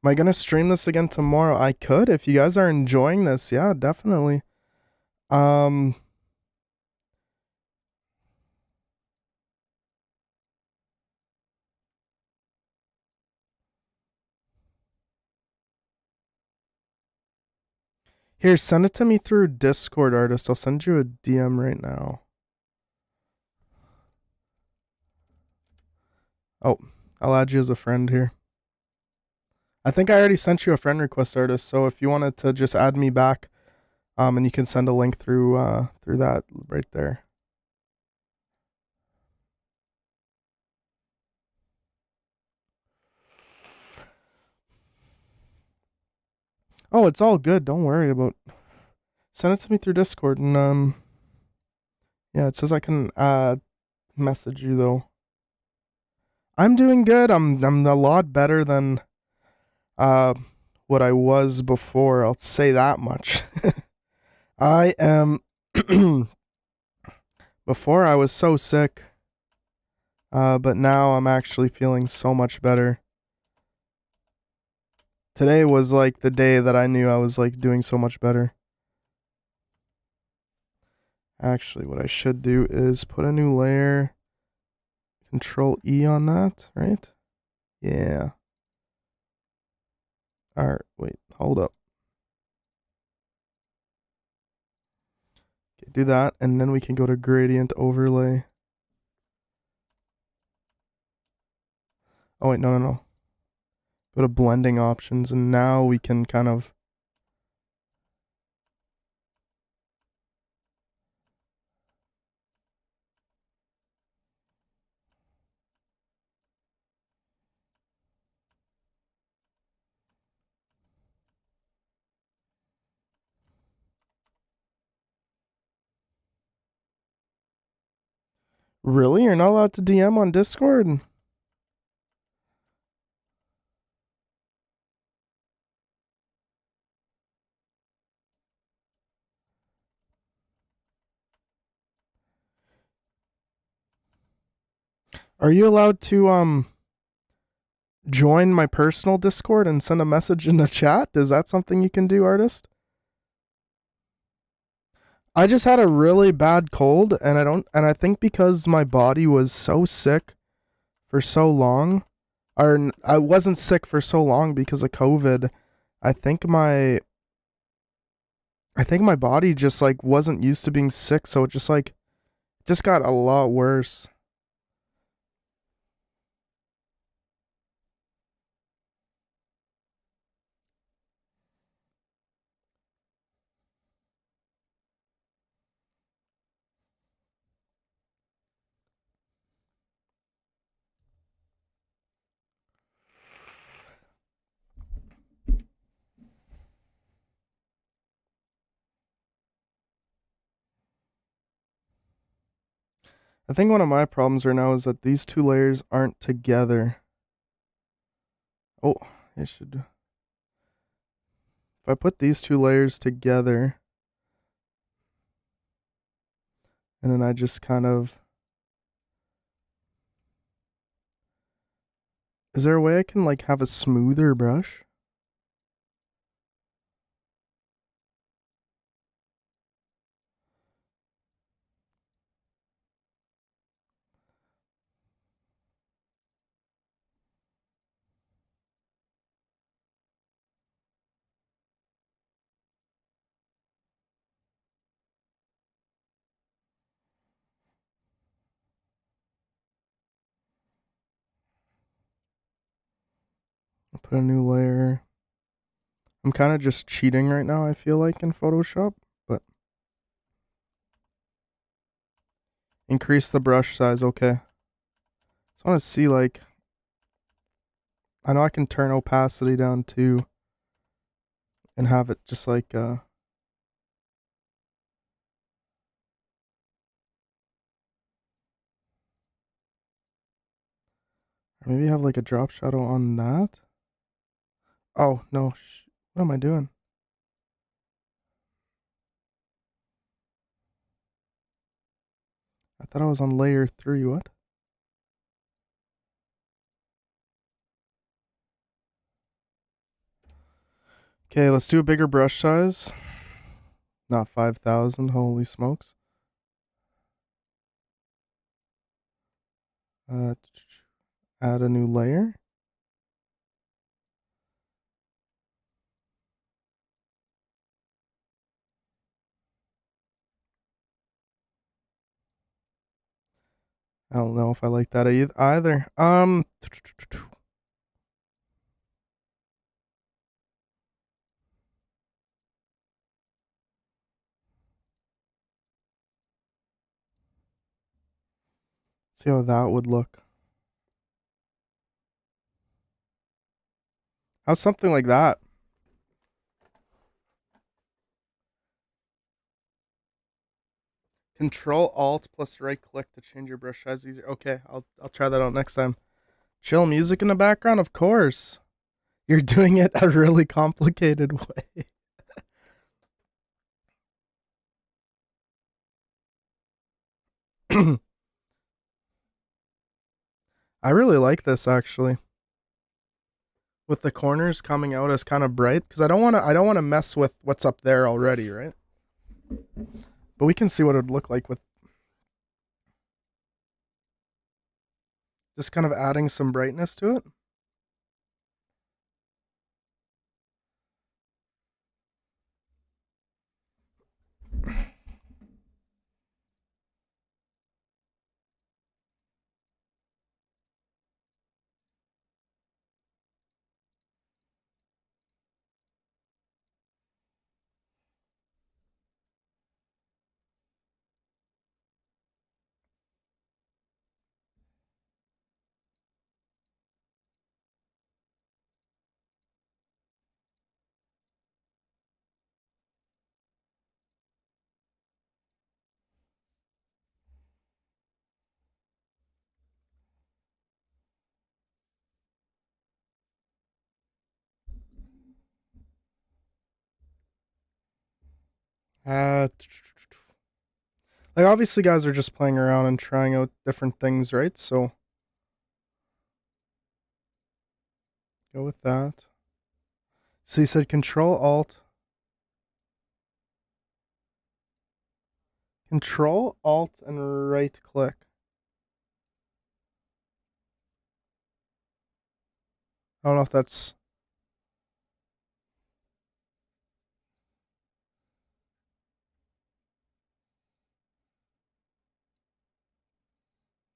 Am I gonna stream this again tomorrow? I could if you guys are enjoying this. Yeah, definitely. Um Here, send it to me through Discord, artist. I'll send you a DM right now. Oh, I'll add you as a friend here. I think I already sent you a friend request, artist. So if you wanted to just add me back, and you can send a link through that right there. Oh, it's all good. Don't worry about. Send it to me through Discord, and yeah, it says I can message you though. I'm doing good. I'm a lot better than uh what I was before. I'll say that much. I am. Before I was so sick, but now I'm actually feeling so much better. Today was like the day that I knew I was like doing so much better. Actually, what I should do is put a new layer. Control E on that, right? Yeah. Alright, wait, hold up. Okay, do that, and then we can go to gradient overlay. Oh wait, no. Go to blending options, and now we can kind of. Really? You're not allowed to DM on Discord? Are you allowed to join my personal Discord and send a message in the chat? Is that something you can do, artist? I just had a really bad cold, and I think because my body was so sick for so long, or I wasn't sick for so long because of COVID. I think my body just like wasn't used to being sick, so it just got a lot worse. I think one of my problems right now is that these two layers aren't together. Oh, I should. If I put these two layers together, and then I just kind of. Is there a way I can like have a smoother brush? Put a new layer. I'm kind of just cheating right now, I feel like, in Photoshop, but increase the brush size, okay. Just want to see, like, I know I can turn opacity down too and have it just like, or maybe have like a drop shadow on that. Oh, no, what am I doing? I thought I was on layer 3, what? Okay, let's do a bigger brush size. Not 5,000, holy smokes. Add a new layer. I don't know if I like that either. See how that would look. How's something like that? Control Alt plus right click to change your brush size easier. Okay, I'll try that out next time. Chill music in the background, of course. You're doing it a really complicated way. I really like this actually. With the corners coming out as kind of bright because I don't want to mess with what's up there already, right? But we can see what it would look like with just kind of adding some brightness to it. Uh, like obviously guys are just playing around and trying out different things, right? So go with that. So you said Control Alt and right click. I don't know if that's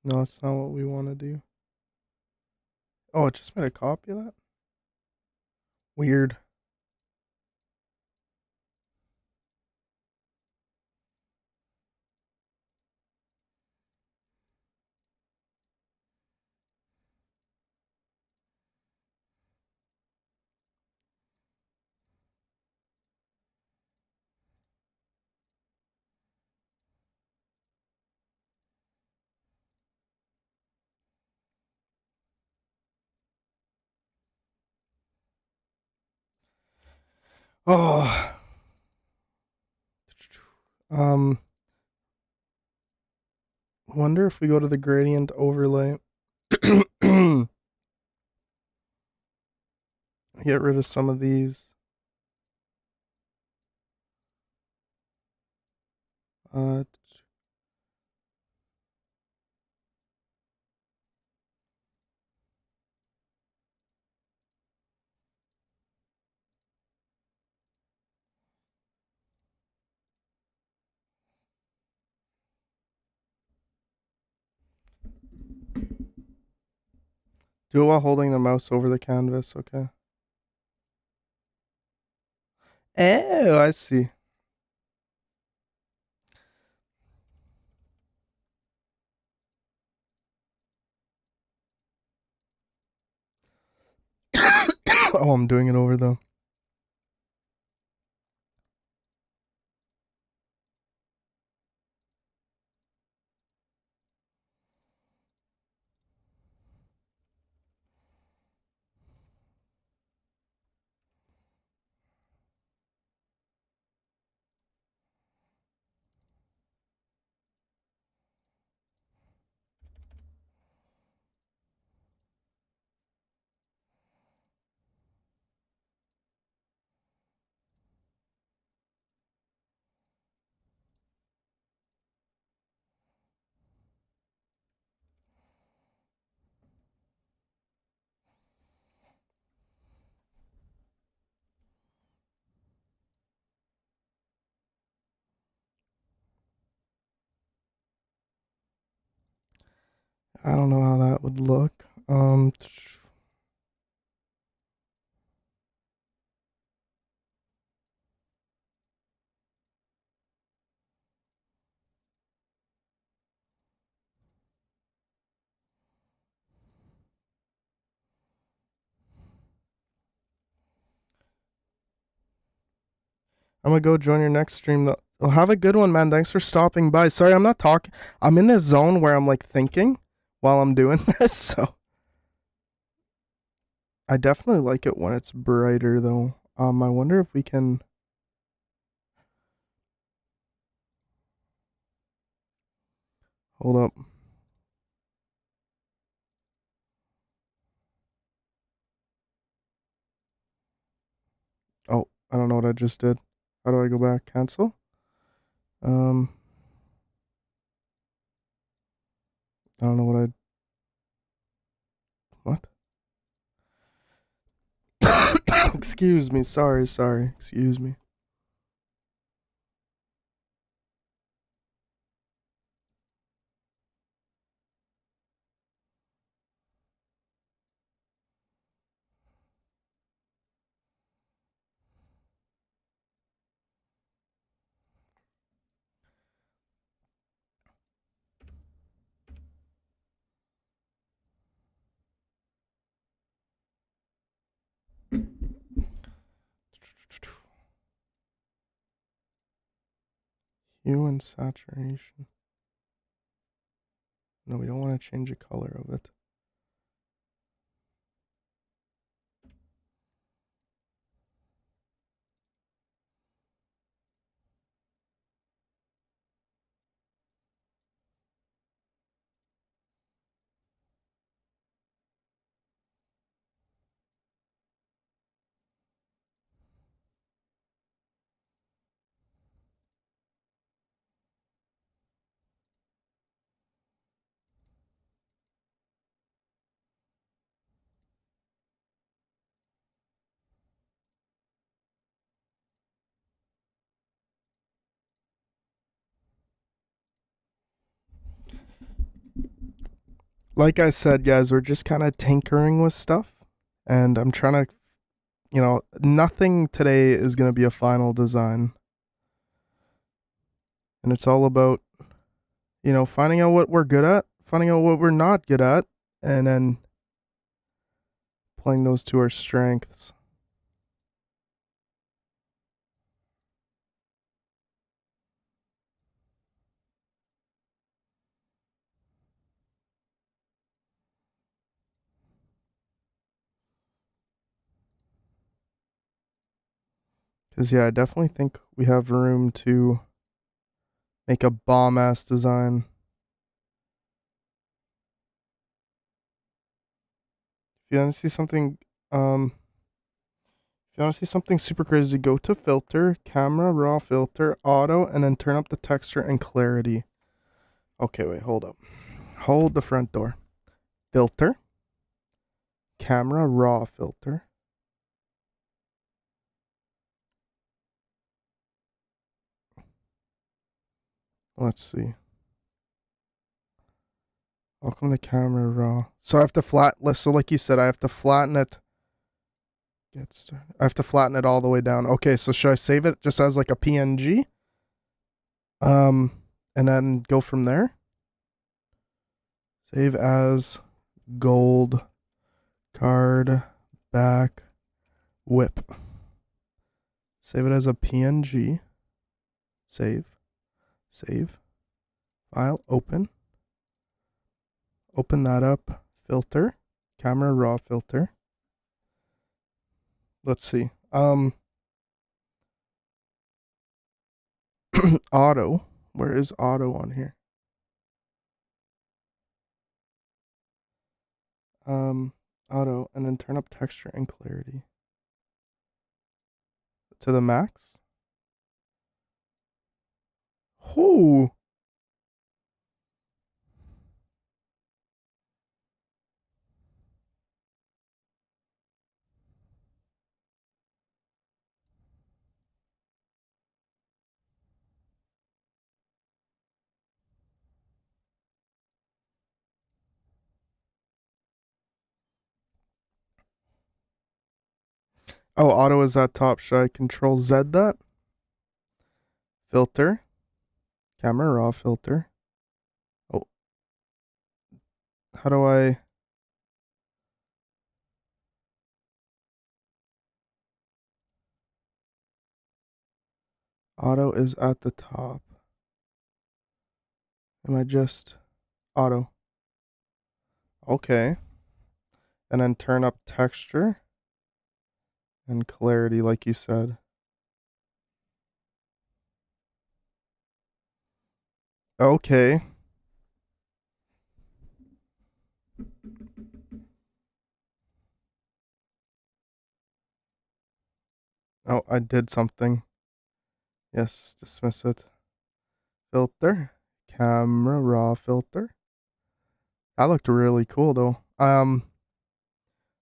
no, that's not what we want to do. Oh, it just made a copy of that. Weird. Oh, um, wonder if we go to the gradient overlay. Get rid of some of these. Uh, Do it while holding the mouse over the canvas, okay? Oh, I see. Oh, I'm doing it over the. I don't know how that would look. I'm gonna go join your next stream though. Well, have a good one, man. Thanks for stopping by. Sorry, I'm not talking. I'm in this zone where I'm like thinking while I'm doing this, so I definitely like it when it's brighter though. I wonder if we can. Hold up. Oh, I don't know what I just did. How do I go back? Cancel? Um, I don't know what what? Excuse me. Sorry. Excuse me. Hue and saturation. No, we don't want to change the color of it. Like I said, guys, we're just kind of tinkering with stuff, and I'm trying to, nothing today is going to be a final design. And it's all about, finding out what we're good at, finding out what we're not good at, and then playing those to our strengths. Because, yeah, I definitely think we have room to make a bomb ass design. If you want to see something, if you want to see something super crazy, go to filter, camera, raw filter, auto, and then turn up the texture and clarity. Okay, wait, hold up. Hold the front door. Filter, camera, raw filter. Let's see. Welcome to camera raw. So I have to so like you said, I have to flatten it. Get started. I have to flatten it all the way down. Okay, so should I save it just as like a PNG? And then go from there. Save as gold card back whip. Save it as a PNG. Save. Save. File. Open. Open that up. Filter. Camera raw filter. Let's see. Auto. Where is auto on here? Auto, and then turn up texture and clarity to the max. Whoo! Oh, auto is at top. Should I control Z that? Filter. Camera raw filter. Oh. How do I... Auto is at the top. Am I just... Auto. Okay. And then turn up texture and clarity like you said. Okay. Oh, I did something. Yes, dismiss it. Filter. Camera raw filter. That looked really cool though.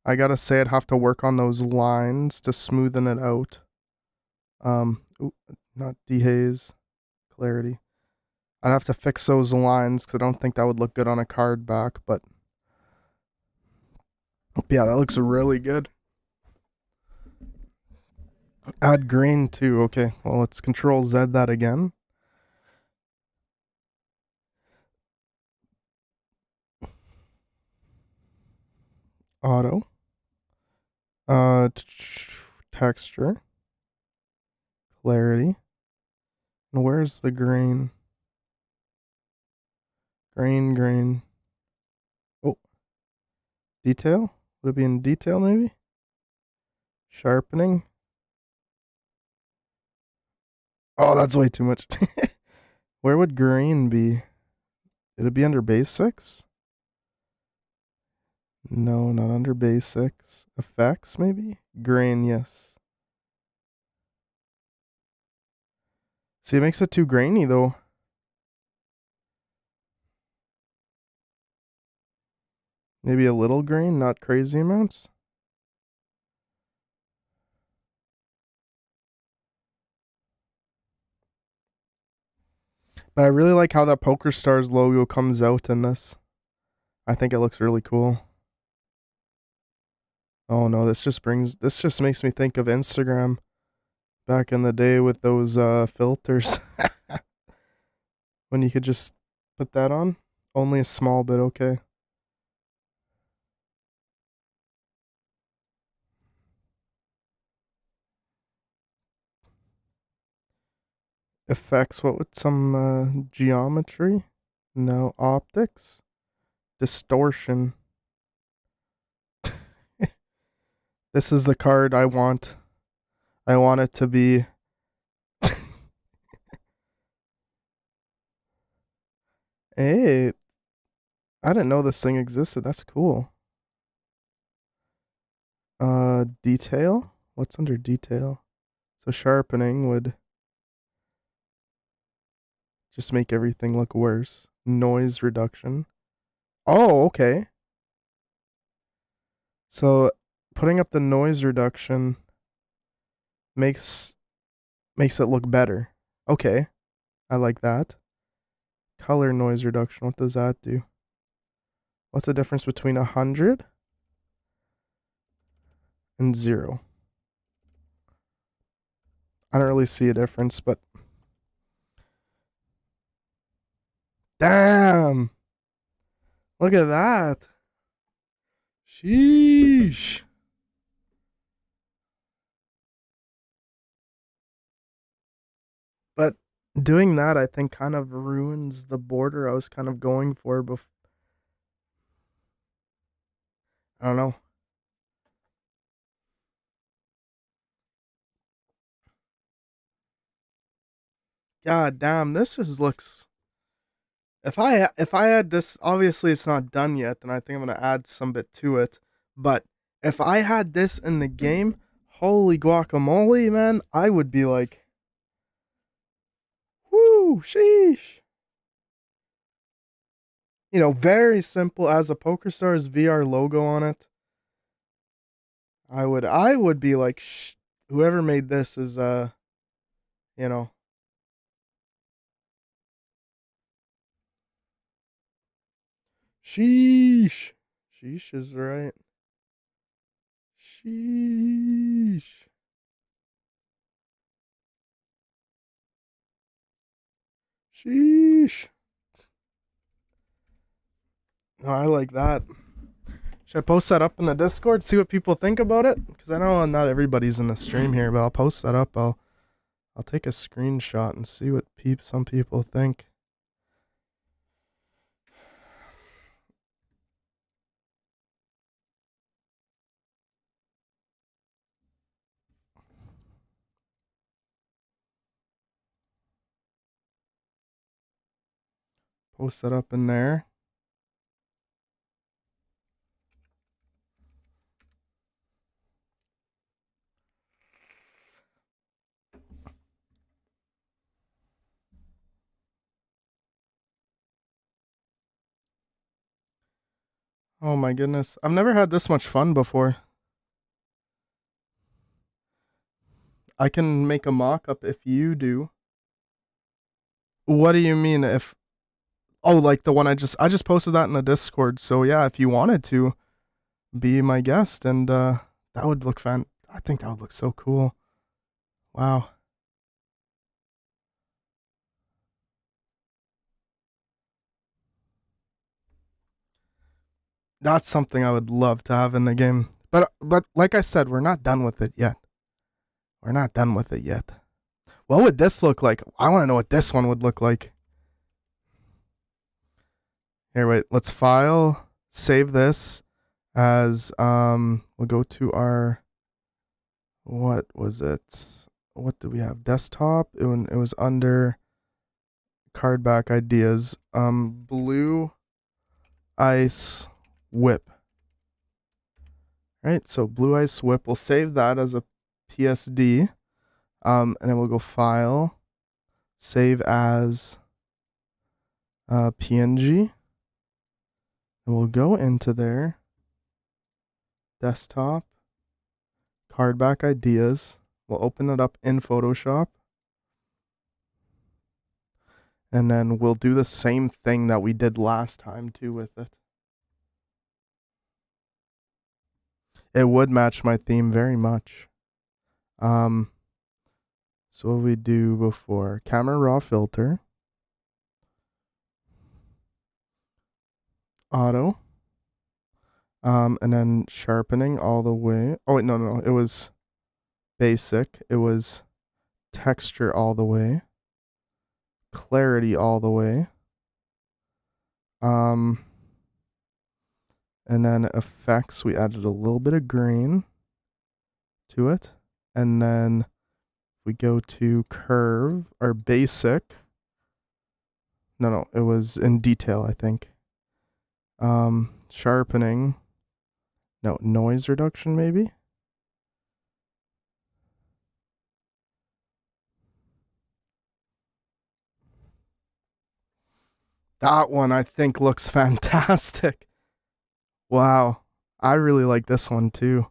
I gotta say I'd have to work on those lines to smoothen it out. Ooh, not dehaze, clarity. I'd have to fix those lines because I don't think that would look good on a card back, but yeah, that looks really good. Add green too. Okay, well, let's control Z that again. Auto. Texture. Clarity. And where's the grain? Grain. Oh. Detail? Would it be in detail maybe? Sharpening. Oh, that's way too much. Where would green be? It'd be under basics? No, not under basics. Effects, maybe? Grain, yes. See, it makes it too grainy, though. Maybe a little grain, not crazy amounts. But I really like how that Pokerstars logo comes out in this. I think it looks really cool. Oh no, this just makes me think of Instagram back in the day with those filters. When you could just put that on. Only a small bit, okay. Effects, what with some geometry? No, optics. Distortion. This is the card I want. I want it to be... Hey, I didn't know this thing existed. That's cool. Detail? What's under detail? So sharpening would just make everything look worse. Noise reduction. Oh, okay. So putting up the noise reduction makes it look better. Okay. I like that. Color noise reduction. What does that do? What's the difference between 100 and 0? I don't really see a difference, but damn. Look at that. Sheesh. But doing that, I think, kind of ruins the border I was kind of going for before. I don't know. God damn, looks. If I had this, obviously it's not done yet, and I think I'm gonna add some bit to it. But if I had this in the game, holy guacamole, man, I would be like, whoo, sheesh. Very simple as a Pokerstars VR logo on it. I would be like, whoever made this is you know, sheesh. Sheesh is right. Sheesh. Sheesh. No, I like that. Should I post that up in the Discord? See what people think about it? Because I know not everybody's in the stream here, but I'll post that up. I'll take a screenshot and see what some people think. Post that up in there. Oh my goodness. I've never had this much fun before. I can make a mock up if you do. What do you mean if Oh, like the one I just posted that in the Discord. So yeah, if you wanted to be my guest and that would look fun. I think that would look so cool. Wow. That's something I would love to have in the game. But like I said, we're not done with it yet. We're not done with it yet. What would this look like? I want to know what this one would look like. Here, wait. Let's file, save this as we'll go to our, what was it? What do we have? Desktop. It was under Cardback ideas. Blue ice whip. Right. So blue ice whip. We'll save that as a PSD. And then we'll go file, save as PNG. And we'll go into there, desktop, Cardback ideas. We'll open it up in Photoshop. And then we'll do the same thing that we did last time too with it. It would match my theme very much. So what we do before? Camera raw filter. Auto. And then sharpening all the way. Oh wait, no. It was basic. It was texture all the way. Clarity all the way. And then effects, we added a little bit of green to it. And then we go to curve or basic. No, it was in detail, I think. Sharpening. No, noise reduction maybe. That one I think looks fantastic. Wow. I really like this one too.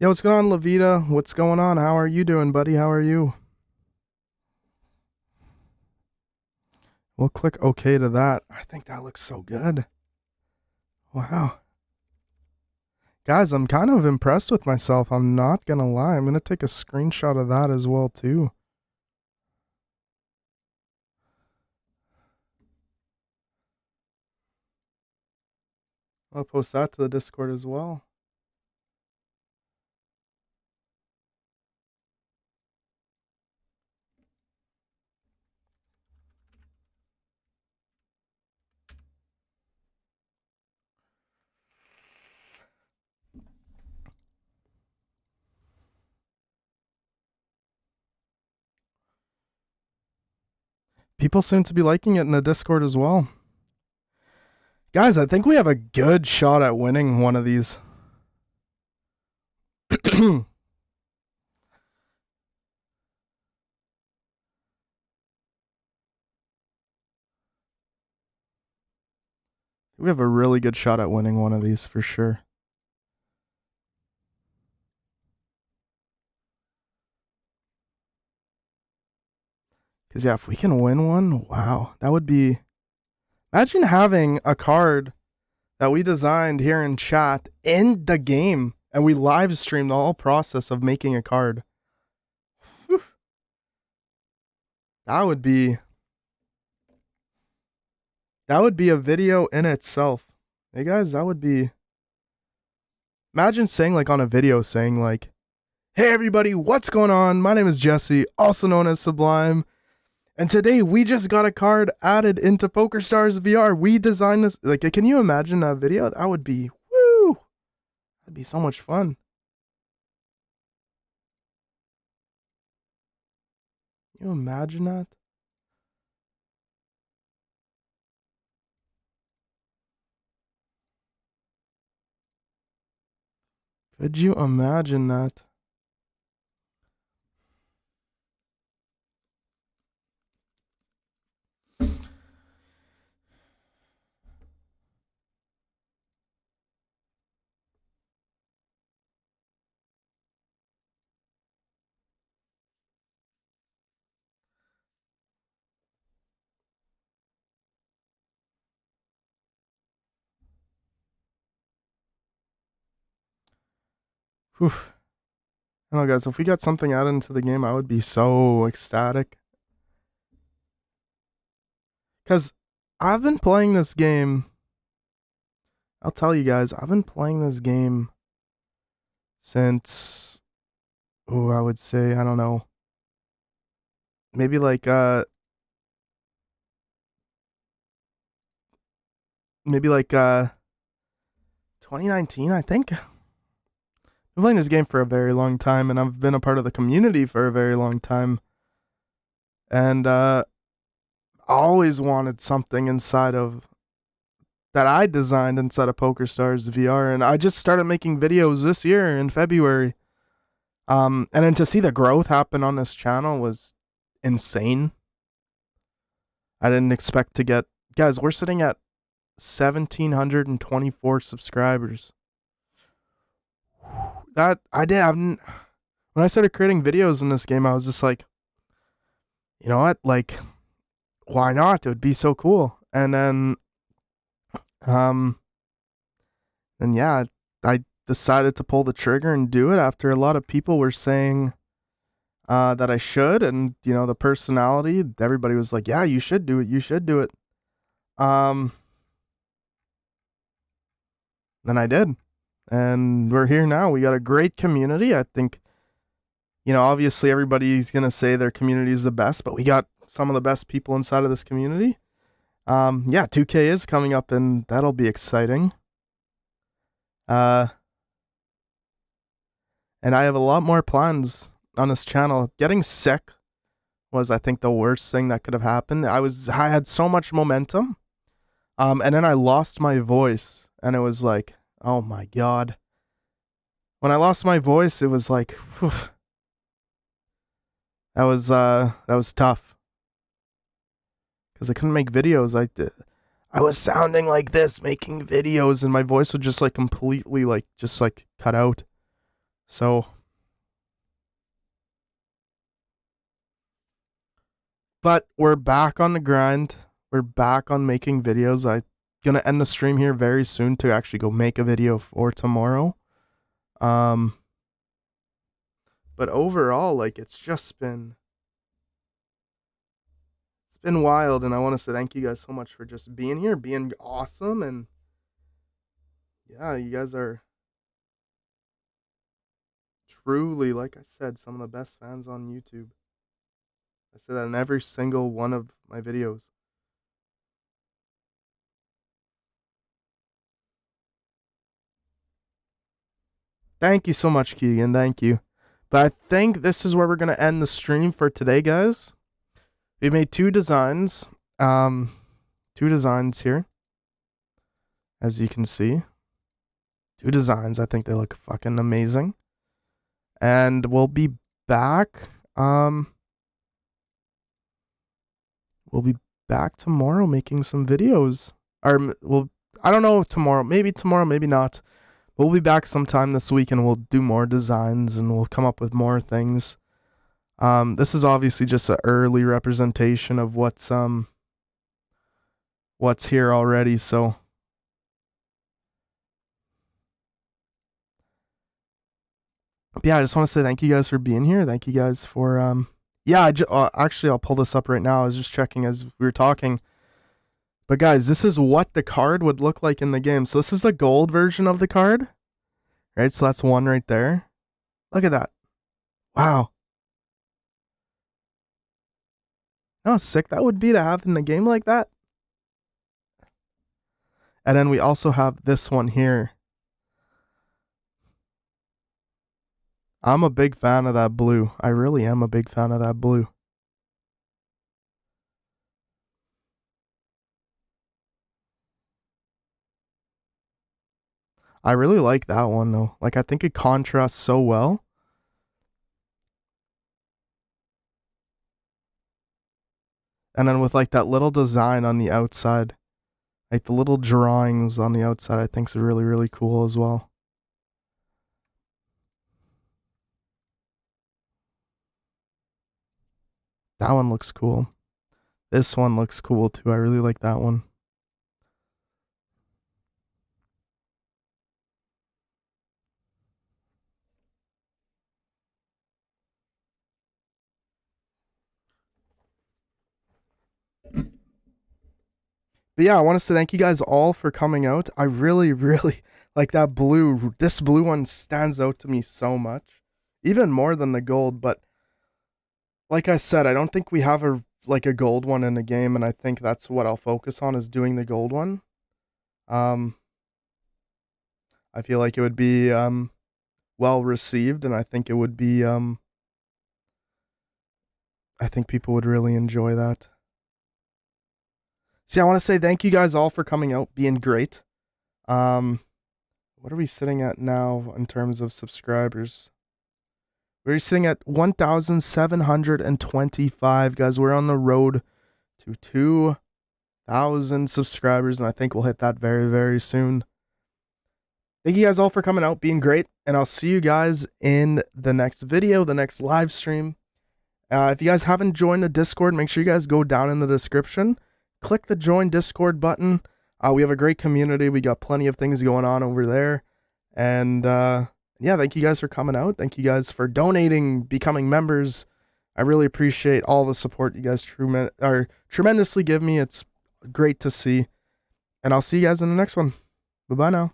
Yeah, what's going on, Levita? What's going on? How are you doing, buddy? How are you? We'll click OK to that. I think that looks so good. Wow. Guys, I'm kind of impressed with myself. I'm not going to lie. I'm going to take a screenshot of that as well, too. I'll post that to the Discord as well. People seem to be liking it in the Discord as well. Guys, I think we have a good shot at winning one of these. We have a really good shot at winning one of these for sure. Because, yeah, if we can win one, wow, that would be... Imagine having a card that we designed here in chat in the game, and we live stream the whole process of making a card. Whew. That would be a video in itself. Hey guys, that would be... Imagine saying, like, on a video, saying, like, hey everybody, what's going on? My name is Jesse, also known as Sublime. And today we just got a card added into Pokerstars VR. We designed this. Like, can you imagine that video? That would be, woo! That'd be so much fun. Can you imagine that? Could you imagine that? Whew. I don't know, guys. If we got something added into the game, I would be so ecstatic. Because I've been playing this game. I'll tell you guys, I've been playing this game since, I would say, I don't know, maybe like 2019, I think. I've been playing this game for a very long time, and I've been a part of the community for a very long time. And I always wanted something inside of that I designed inside of Pokerstars VR, and I just started making videos this year in February. And then to see the growth happen on this channel was insane. I didn't expect to get... Guys, we're sitting at 1,724 subscribers. That I did. When I started creating videos in this game, I was just like, you know what? Like, why not? It would be so cool. And then, yeah, I decided to pull the trigger and do it after a lot of people were saying that I should, and you know, the personality. Everybody was like, yeah, you should do it. You should do it. Then I did. And we're here now. We got a great community. I think, you know, obviously everybody's going to say their community is the best, but we got some of the best people inside of this community. Yeah, 2K is coming up, and that'll be exciting. And I have a lot more plans on this channel. Getting sick was, I think, the worst thing that could have happened. I had so much momentum. And then I lost my voice, and it was like, oh my God. When I lost my voice, it was like, whew. That was tough. Because I couldn't make videos. I was sounding like this, making videos, and my voice would just like completely like, just like cut out. So, but we're back on the grind. We're back on making videos. I'm gonna end the stream here very soon to actually go make a video for tomorrow. But overall, like, it's been wild, and I want to say thank you guys so much for just being here, being awesome, and yeah, you guys are truly, like I said, some of the best fans on YouTube. I say that in every single one of my videos. Thank you so much, Keegan. Thank you. But I think this is where we're gonna end the stream for today, guys. We made two designs. Two designs here. As you can see. Two designs. I think they look fucking amazing. And we'll be back. We'll be back tomorrow making some videos. Or well, I don't know tomorrow. Maybe tomorrow, maybe not. We'll be back sometime this week and we'll do more designs and we'll come up with more things. This is obviously just an early representation of what's here already. So yeah, I just want to say thank you guys for being here. Thank you guys for yeah. Actually, I'll pull this up right now. I was just checking as we were talking. But guys, this is what the card would look like in the game. So this is the gold version of the card, right? So that's one right there. Look at that. Wow. How sick that would be to have in a game like that. And then we also have this one here. I'm a big fan of that blue. I really am a big fan of that blue. I really like that one though. Like, I think it contrasts so well. And then with like that little design on the outside, like the little drawings on the outside, I think is really, really cool as well. That one looks cool. This one looks cool too. I really like that one. But yeah, I want to say thank you guys all for coming out. I really, really like that blue. This blue one stands out to me so much, even more than the gold. But like I said, I don't think we have a gold one in the game, and I think that's what I'll focus on, is doing the gold one. I feel like it would be well received, and I think it would be I think people would really enjoy that. See, I want to say thank you guys all for coming out, being great. What are we sitting at now in terms of subscribers? We're sitting at 1,725, guys. We're on the road to 2,000 subscribers, and I think we'll hit that very, very soon. Thank you guys all for coming out, being great, and I'll see you guys in the next video, the next live stream. If you guys haven't joined the Discord, make sure you guys go down in the description. Click the join Discord button. We have a great community. We got plenty of things going on over there. And yeah, thank you guys for coming out. Thank you guys for donating, becoming members. I really appreciate all the support you guys tremendously give me. It's great to see. And I'll see you guys in the next one. Bye-bye now.